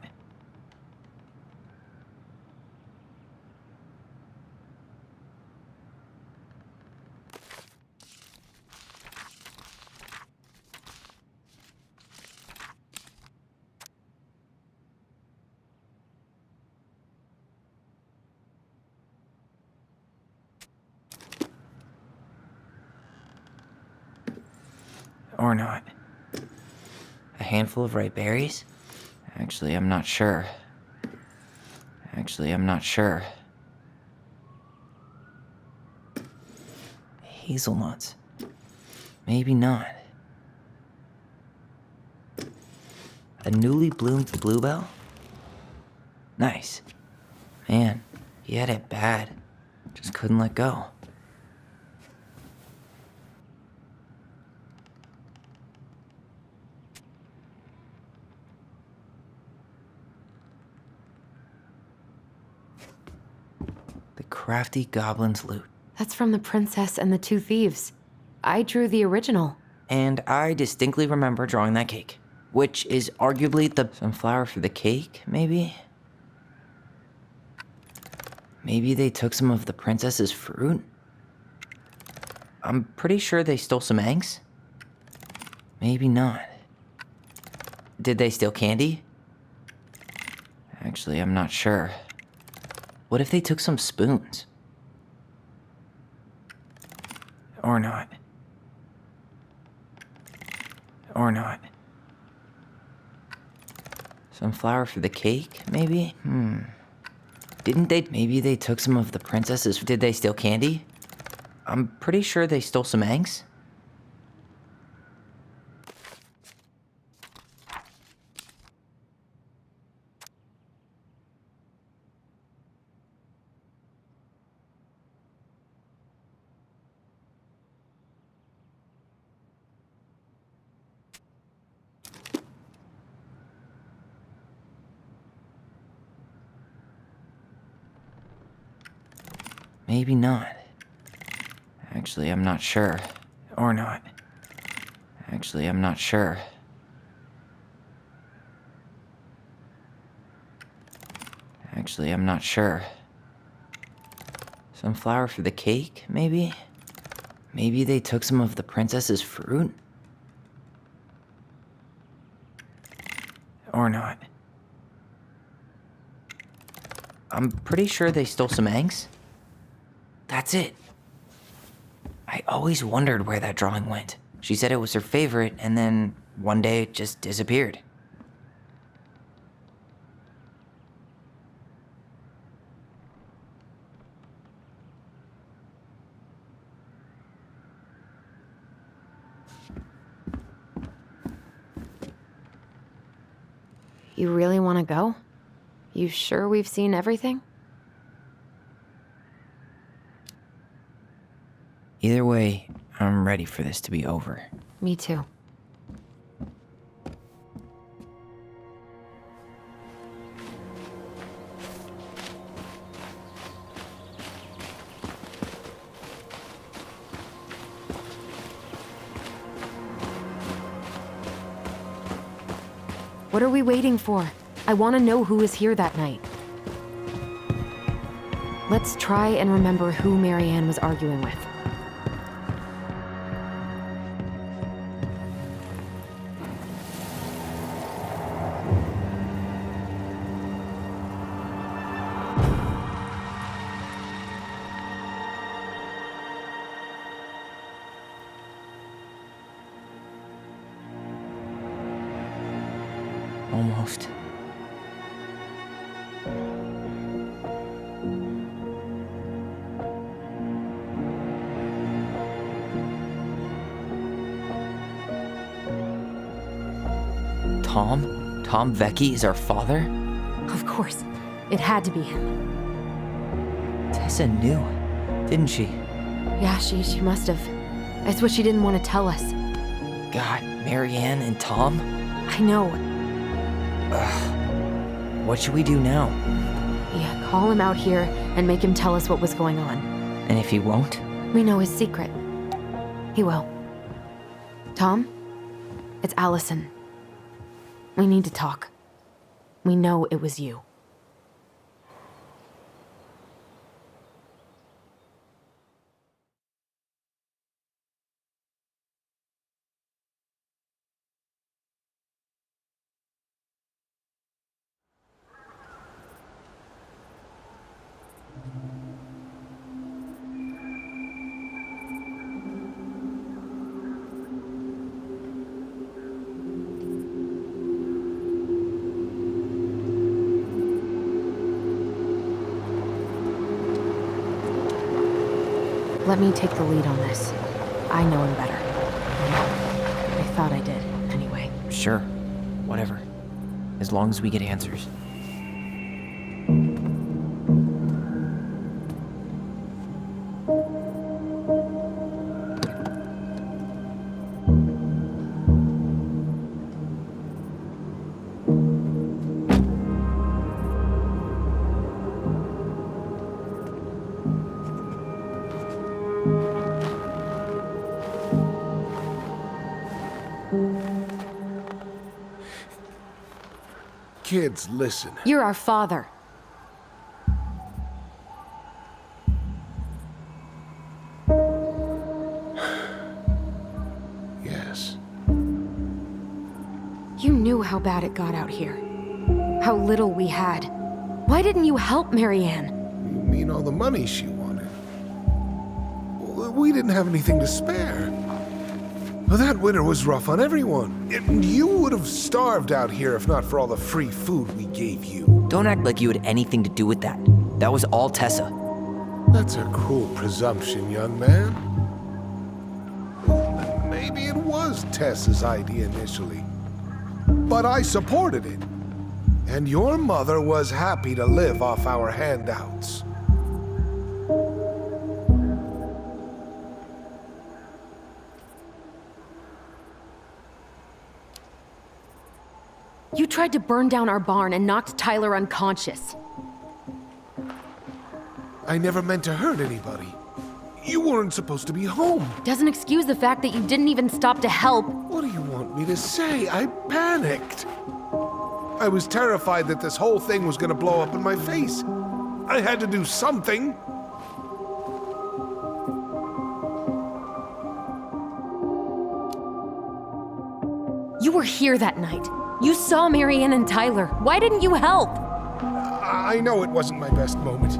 Or not. A handful of ripe berries? Actually, I'm not sure. Hazelnuts. Maybe not. A newly bloomed bluebell? Nice. Man, he had it bad. Just couldn't let go. crafty goblin's loot. That's from The Princess and the Two Thieves. I drew the original. And I distinctly remember drawing that cake, which is arguably the sunflower for the cake, maybe? Maybe they took some of the princess's fruit? I'm pretty sure they stole some eggs. Maybe not. Did they steal candy? Actually, I'm not sure. What if they took some spoons? Or not. Or not. Sunflower for the cake, maybe? Didn't they? Maybe they took some of the princess's. Did they steal candy? I'm pretty sure they stole some eggs. Maybe not. Actually, I'm not sure. Or not. Actually, I'm not sure. Actually, I'm not sure. Sunflower for the cake, maybe? Maybe they took some of the princess's fruit? Or not. I'm pretty sure they stole some eggs. That's it. I always wondered where that drawing went. She said it was her favorite, and then one day it just disappeared. You really want to go? You sure we've seen everything? Either way, I'm ready for this to be over. Me too. What are we waiting for? I want to know who was here that night. Let's try and remember who Marianne was arguing with. Almost. Tom? Tom Vecchi is our father? Of course. It had to be him. Tessa knew, didn't she? Yeah, she must have. That's what she didn't want to tell us. God, Marianne and Tom? I know. Ugh. What should we do now? Yeah, call him out here and make him tell us what was going on. And if he won't? We know his secret. He will. Tom? It's Alyson. We need to talk. We know it was you. Let me take the lead on this. I know him better. I thought I did, anyway. Sure. Whatever. As long as we get answers. Kids, listen. You're our father. Yes. You knew how bad it got out here. How little we had. Why didn't you help Marianne? You mean all the money she wanted? We didn't have anything to spare. Well, that winter was rough on everyone. You would have starved out here if not for all the free food we gave you. Don't act like you had anything to do with that. That was all Tessa. That's a cruel presumption, young man. Maybe it was Tessa's idea initially. But I supported it. And your mother was happy to live off our handouts. You tried to burn down our barn and knocked Tyler unconscious. I never meant to hurt anybody. You weren't supposed to be home. Doesn't excuse the fact that you didn't even stop to help. What do you want me to say? I panicked. I was terrified that this whole thing was gonna blow up in my face. I had to do something. You were here that night. You saw Marianne and Tyler. Why didn't you help? I know it wasn't my best moment,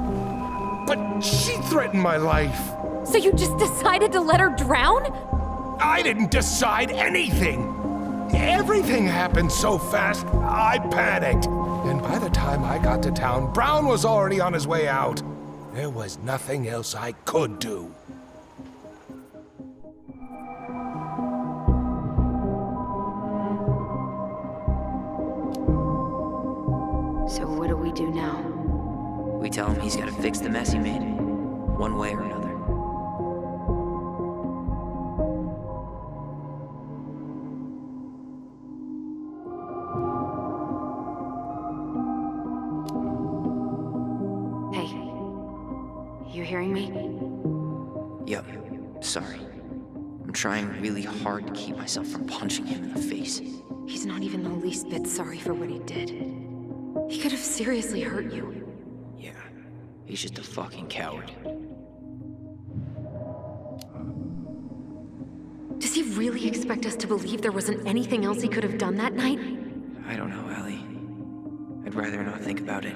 but she threatened my life. So you just decided to let her drown? I didn't decide anything. Everything happened so fast, I panicked. And by the time I got to town, Brown was already on his way out. There was nothing else I could do. So what do we do now? We tell him he's gotta fix the mess he made, one way or another. Hey, you hearing me? Yep, sorry. I'm trying really hard to keep myself from punching him in the face. He's not even the least bit sorry for what he did. He could have seriously hurt you. Yeah, he's just a fucking coward. Does he really expect us to believe there wasn't anything else he could have done that night? I don't know, Allie. I'd rather not think about it.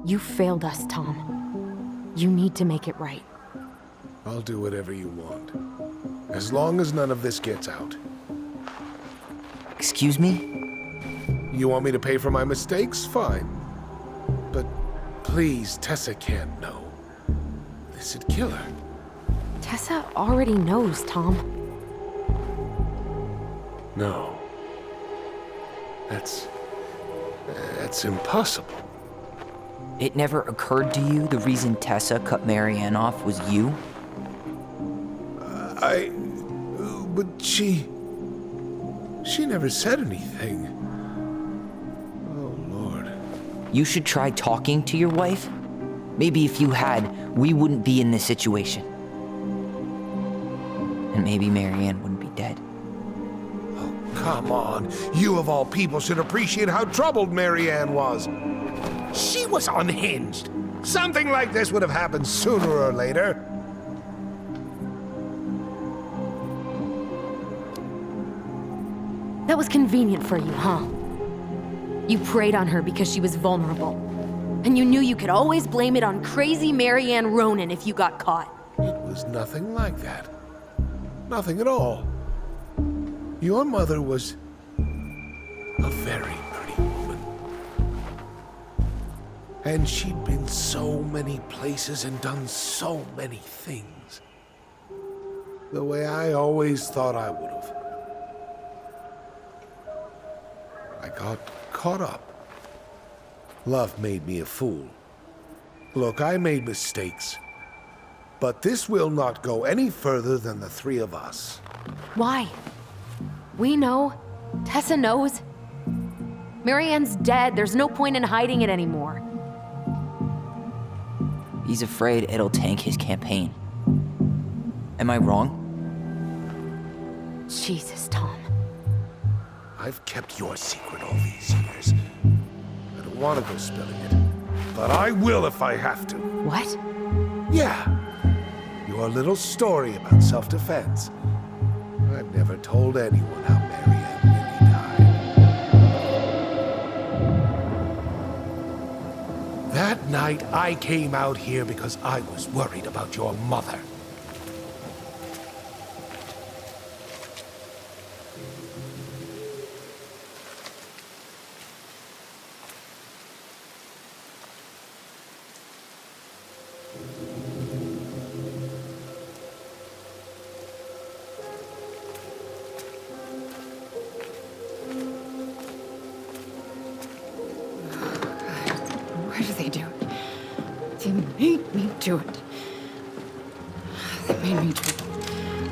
You failed us, Tom. You need to make it right. I'll do whatever you want. As long as none of this gets out. Excuse me? You want me to pay for my mistakes? Fine. But please, Tessa can't know. This'd kill her. Tessa already knows, Tom. No. That's impossible. It never occurred to you the reason Tessa cut Marianne off was you? But she never said anything. Oh, Lord. You should try talking to your wife. Maybe if you had, we wouldn't be in this situation. And maybe Marianne wouldn't be dead. Oh, come on. You of all people should appreciate how troubled Marianne was. She was unhinged. Something like this would have happened sooner or later. That was convenient for you, huh? You preyed on her because she was vulnerable. And you knew you could always blame it on crazy Marianne Ronan if you got caught. It was nothing like that. Nothing at all. Your mother was a very pretty woman. And she'd been so many places and done so many things. The way I always thought I would have. I got caught up. Love made me a fool. Look, I made mistakes. But this will not go any further than the three of us. Why? We know. Tessa knows. Marianne's dead. There's no point in hiding it anymore. He's afraid it'll tank his campaign. Am I wrong? Jesus, Tom. I've kept your secret all these years. I don't want to go spilling it, but I will if I have to. What? Yeah. Your little story about self-defense. I've never told anyone how Marianne really died. That night, I came out here because I was worried about your mother. Why do they do it? They made me do it. They made me do it.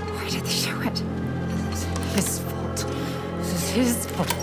Why did they do it? This is his fault. This is his fault.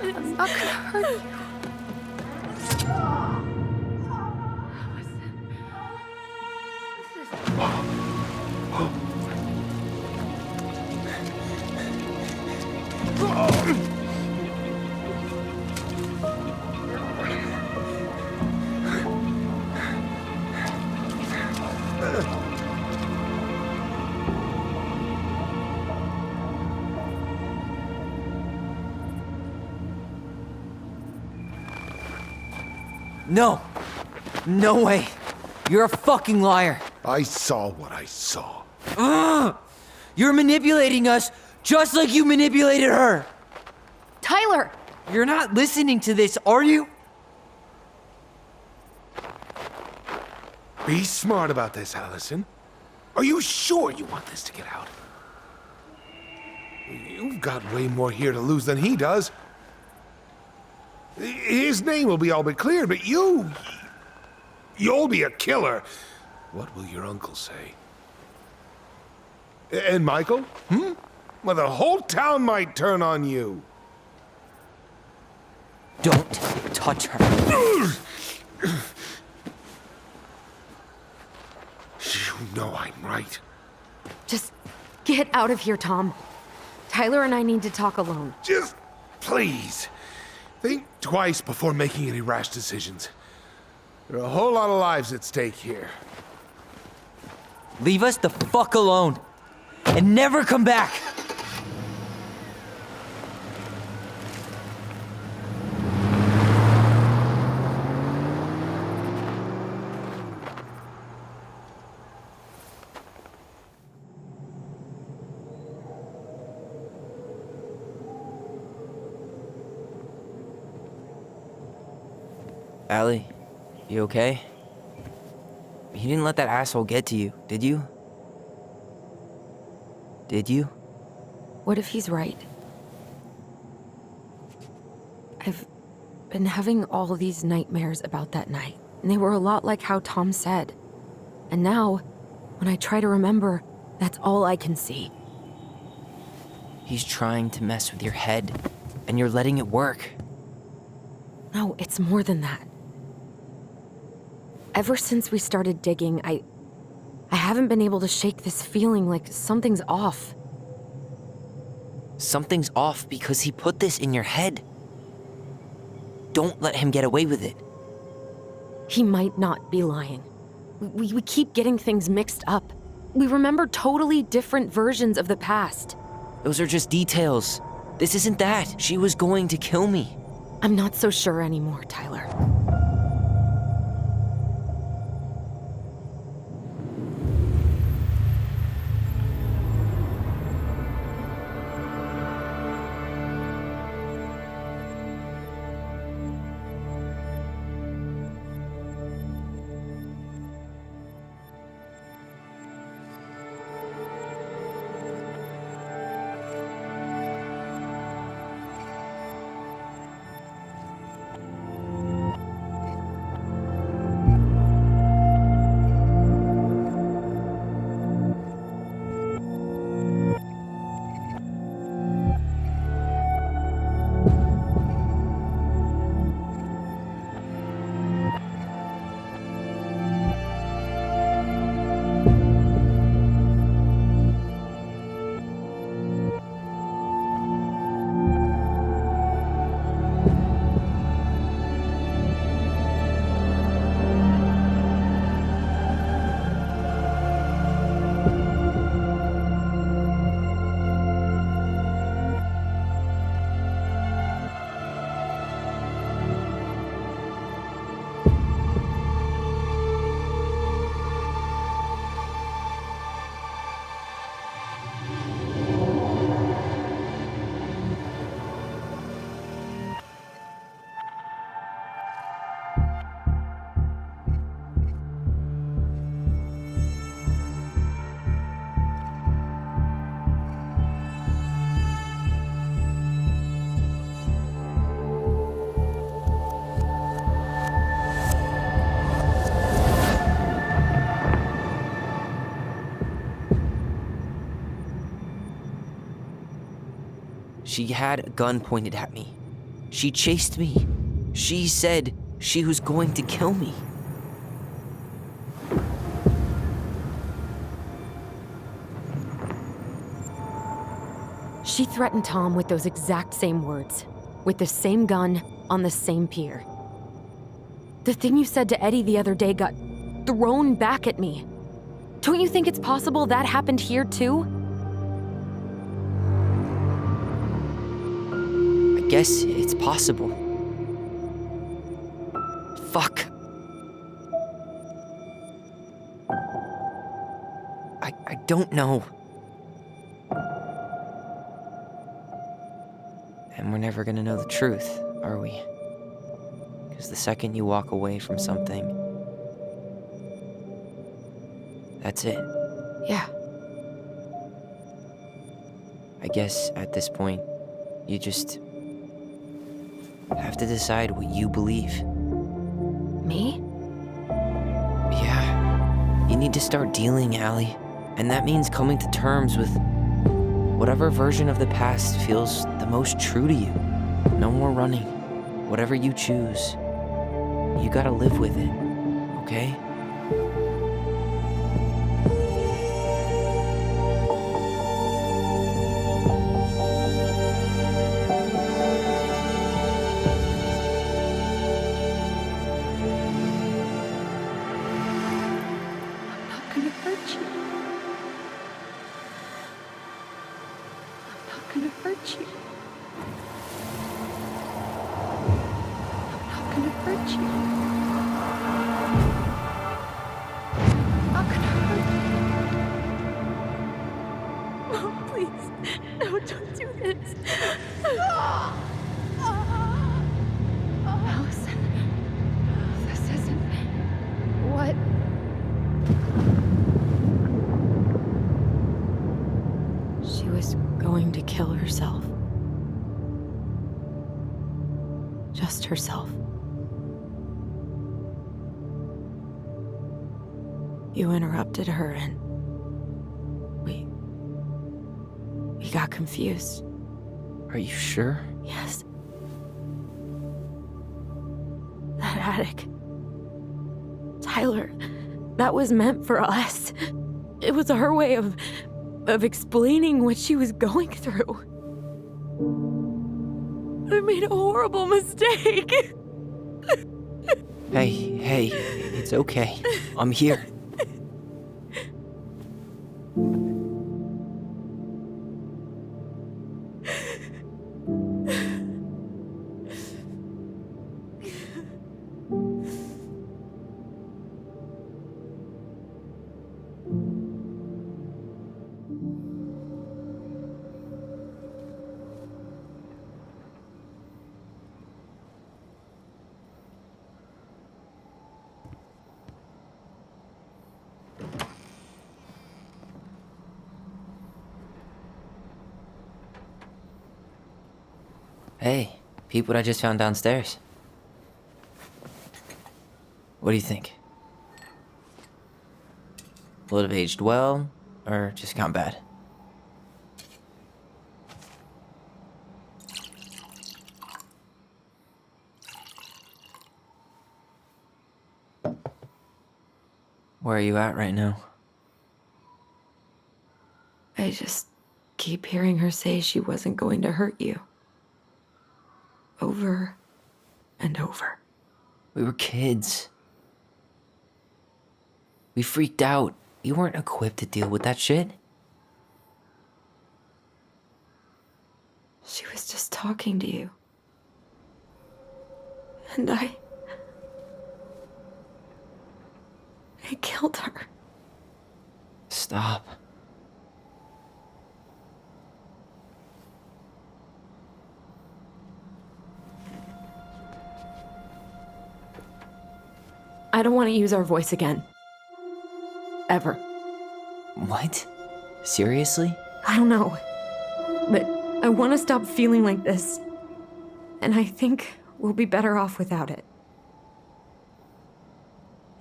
I'm not gonna hurt you. No! No way! You're a fucking liar! I saw what I saw. Ugh! You're manipulating us just like you manipulated her! Tyler! You're not listening to this, are you? Be smart about this, Alyson. Are you sure you want this to get out? You've got way more here to lose than he does. His name will be all but cleared, but you'll be a killer. What will your uncle say? And Michael? Well, the whole town might turn on you. Don't touch her. You know I'm right. Just get out of here, Tom. Tyler and I need to talk alone. Just please. Think twice before making any rash decisions. There are a whole lot of lives at stake here. Leave us the fuck alone. And never come back. Allie, you okay? You didn't let that asshole get to you, did you? Did you? What if he's right? I've been having all these nightmares about that night, and they were a lot like how Tom said. And now, when I try to remember, that's all I can see. He's trying to mess with your head, and you're letting it work. No, it's more than that. Ever since we started digging, I haven't been able to shake this feeling like something's off. Something's off because he put this in your head. Don't let him get away with it. He might not be lying. We keep getting things mixed up. We remember totally different versions of the past. Those are just details. This isn't that. She was going to kill me. I'm not so sure anymore, Tyler. She had a gun pointed at me. She chased me. She said she was going to kill me. She threatened Tom with those exact same words, with the same gun on the same pier. The thing you said to Eddie the other day got thrown back at me. Don't you think it's possible that happened here too? I guess it's possible. Fuck. I don't know. And we're never gonna know the truth, are we? Because the second you walk away from something, that's it. Yeah. I guess at this point, you just have to decide what you believe. Me? Yeah. You need to start dealing, Allie. And that means coming to terms with whatever version of the past feels the most true to you. No more running. Whatever you choose, you gotta live with it, okay? Just herself. You interrupted her and we got confused. Are you sure? Yes. That attic. Tyler, that was meant for us. It was her way of explaining what she was going through. I made a horrible mistake. Hey, it's okay. I'm here. Hey, peep what I just found downstairs. What do you think? Will it have aged well, or just gone bad? Where are you at right now? I just keep hearing her say she wasn't going to hurt you. Over and over. We were kids. We freaked out. We weren't equipped to deal with that shit. She was just talking to you. And I killed her. Stop. I don't want to use our voice again. Ever. What? Seriously? I don't know. But I want to stop feeling like this. And I think we'll be better off without it.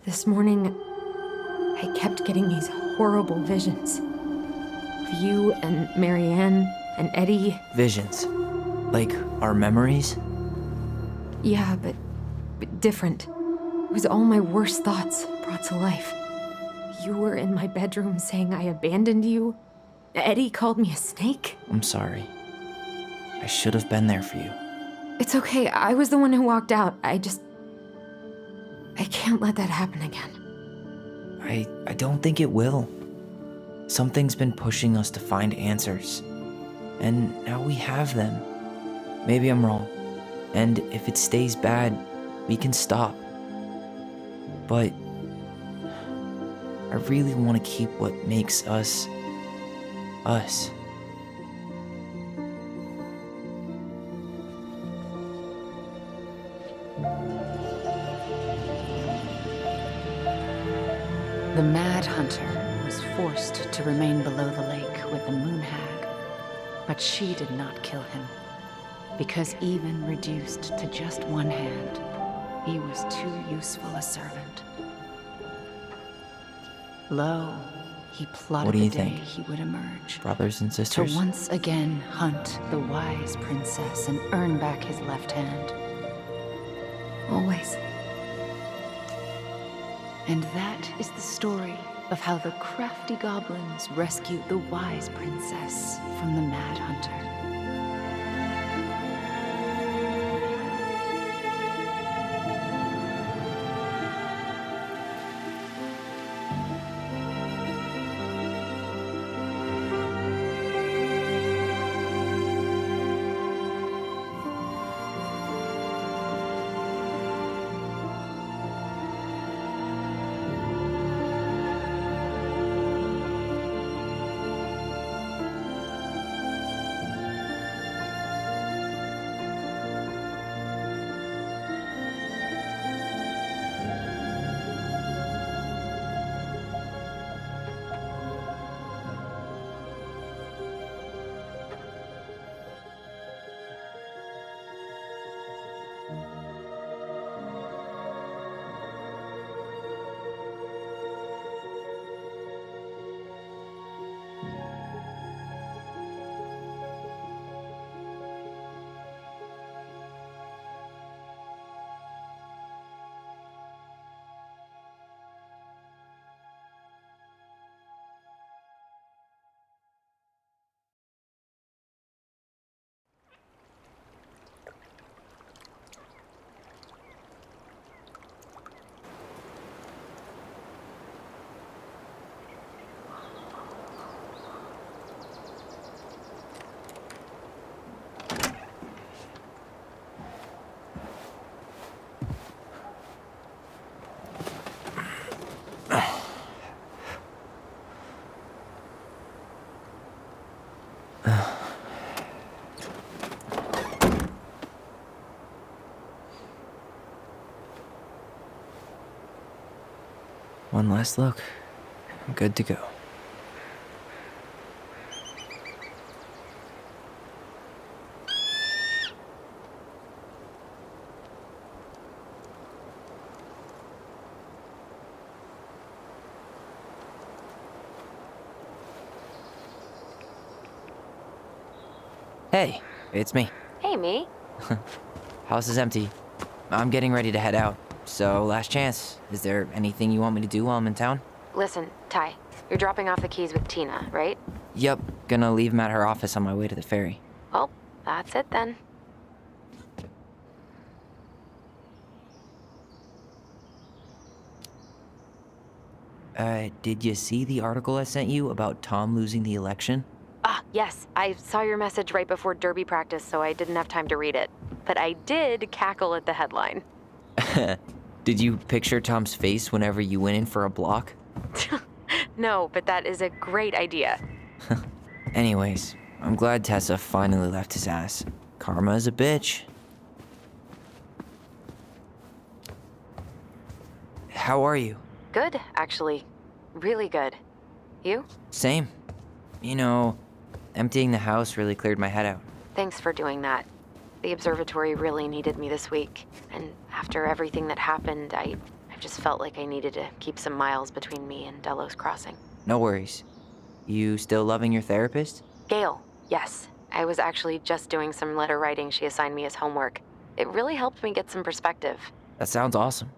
This morning, I kept getting these horrible visions. Of you and Marianne and Eddie. Visions. Like our memories? Yeah, but different. It was all my worst thoughts brought to life. You were in my bedroom saying I abandoned you. Eddie called me a snake. I'm sorry. I should have been there for you. It's okay. I was the one who walked out. I can't let that happen again. I don't think it will. Something's been pushing us to find answers. And now we have them. Maybe I'm wrong. And if it stays bad, we can stop. But I really want to keep what makes us, us. The Mad Hunter was forced to remain below the lake with the Moon Hag, but she did not kill him, because even reduced to just one hand, he was too useful a servant. Lo, he plotted What do you the day think? he would emerge. Brothers and sisters? To once again hunt the wise princess and earn back his left hand. Always. And that is the story of how the crafty goblins rescued the wise princess from the Mad Hunter. One last look. I'm good to go. Hey, it's me. Hey, me. House is empty. I'm getting ready to head out. So, last chance. Is there anything you want me to do while I'm in town? Listen, Ty, you're dropping off the keys with Tina, right? Yep, gonna leave them at her office on my way to the ferry. Well, that's it then. Did you see the article I sent you about Tom losing the election? Ah, yes, I saw your message right before derby practice, so I didn't have time to read it. But I did cackle at the headline. Did you picture Tom's face whenever you went in for a block? No, but that is a great idea. Anyways, I'm glad Tessa finally left his ass. Karma is a bitch. How are you? Good, actually. Really good. You? Same. You know, emptying the house really cleared my head out. Thanks for doing that. The observatory really needed me this week. And after everything that happened, I just felt like I needed to keep some miles between me and Delos Crossing. No worries. You still loving your therapist? Gail, yes. I was actually just doing some letter writing she assigned me as homework. It really helped me get some perspective. That sounds awesome.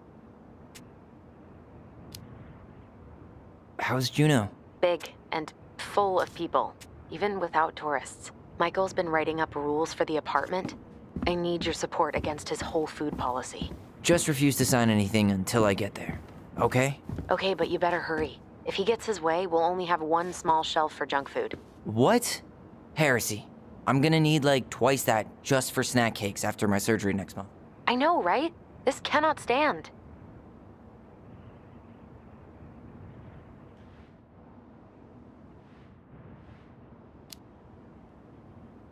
How's Juneau? Big and full of people, even without tourists. Michael's been writing up rules for the apartment. I need your support against his whole food policy. Just refuse to sign anything until I get there, okay? Okay, but you better hurry. If he gets his way, we'll only have one small shelf for junk food. What? Heresy. I'm gonna need like twice that just for snack cakes after my surgery next month. I know, right? This cannot stand.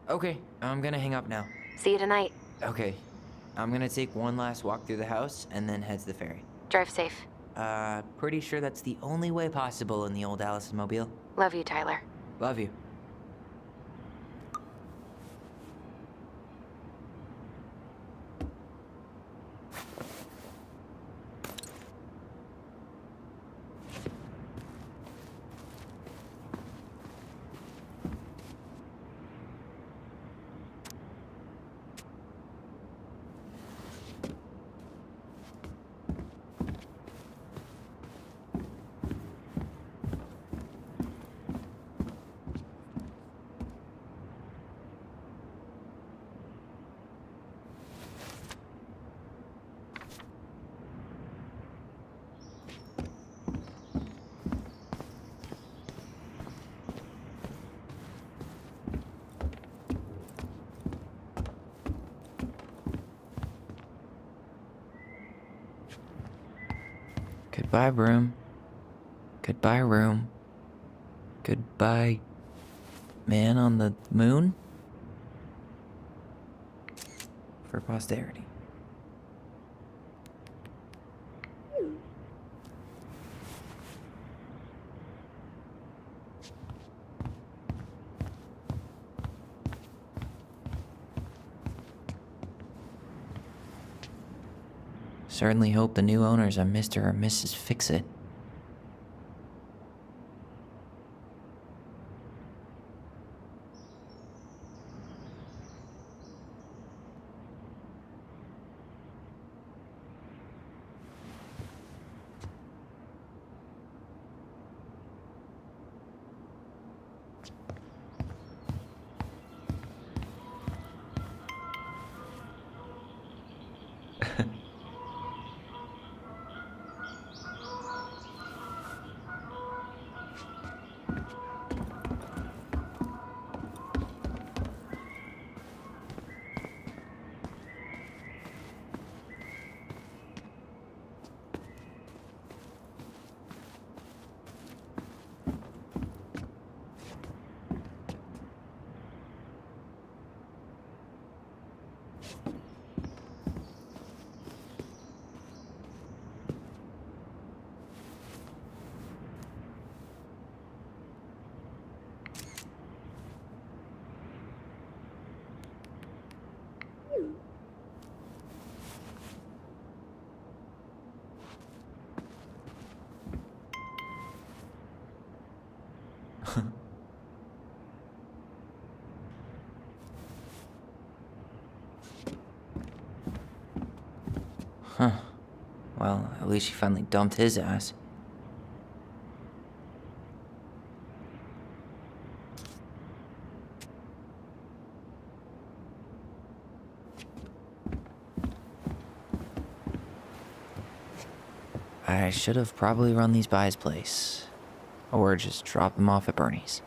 Okay, I'm gonna hang up now. See you tonight. Okay. I'm gonna take one last walk through the house and then head to the ferry. Drive safe. Pretty sure that's the only way possible in the old Alyson mobile. Love you, Tyler. Love you. Goodbye, room. Goodbye, room. Goodbye, man on the moon? For posterity. Certainly hope the new owners are Mr. or Mrs. Fix-It. Huh. Well, at least she finally dumped his ass. I should have probably run these by his place. Or just drop them off at Bernie's.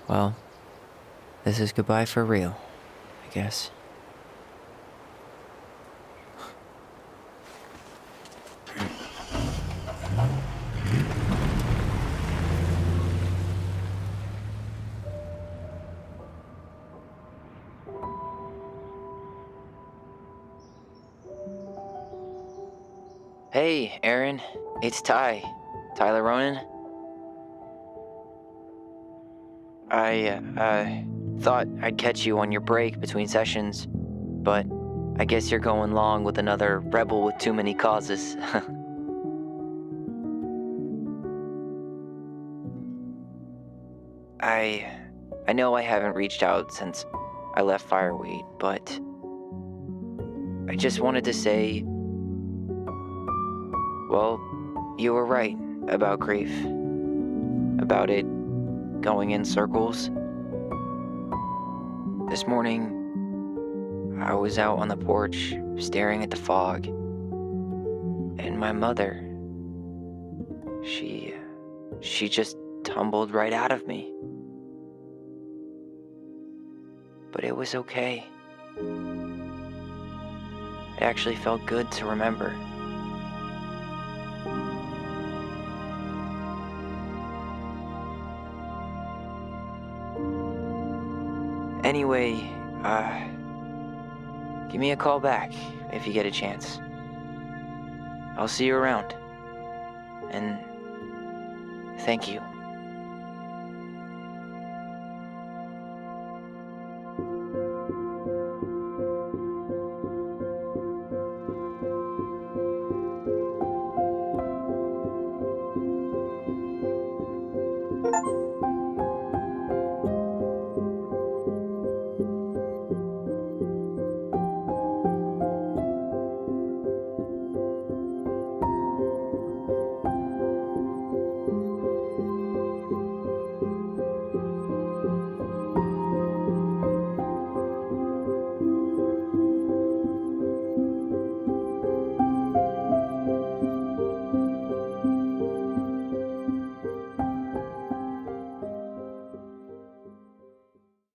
Well, this is goodbye for real, I guess. Hey, Aaron. It's Ty. Tyler Ronan. I thought I'd catch you on your break between sessions, but I guess you're going long with another rebel with too many causes. I know I haven't reached out since I left Fireweed, but I just wanted to say, well, you were right about grief. About it going in circles. This morning, I was out on the porch staring at the fog, and my mother, she just tumbled right out of me. But it was okay. It actually felt good to remember. Anyway, give me a call back if you get a chance. I'll see you around. And thank you.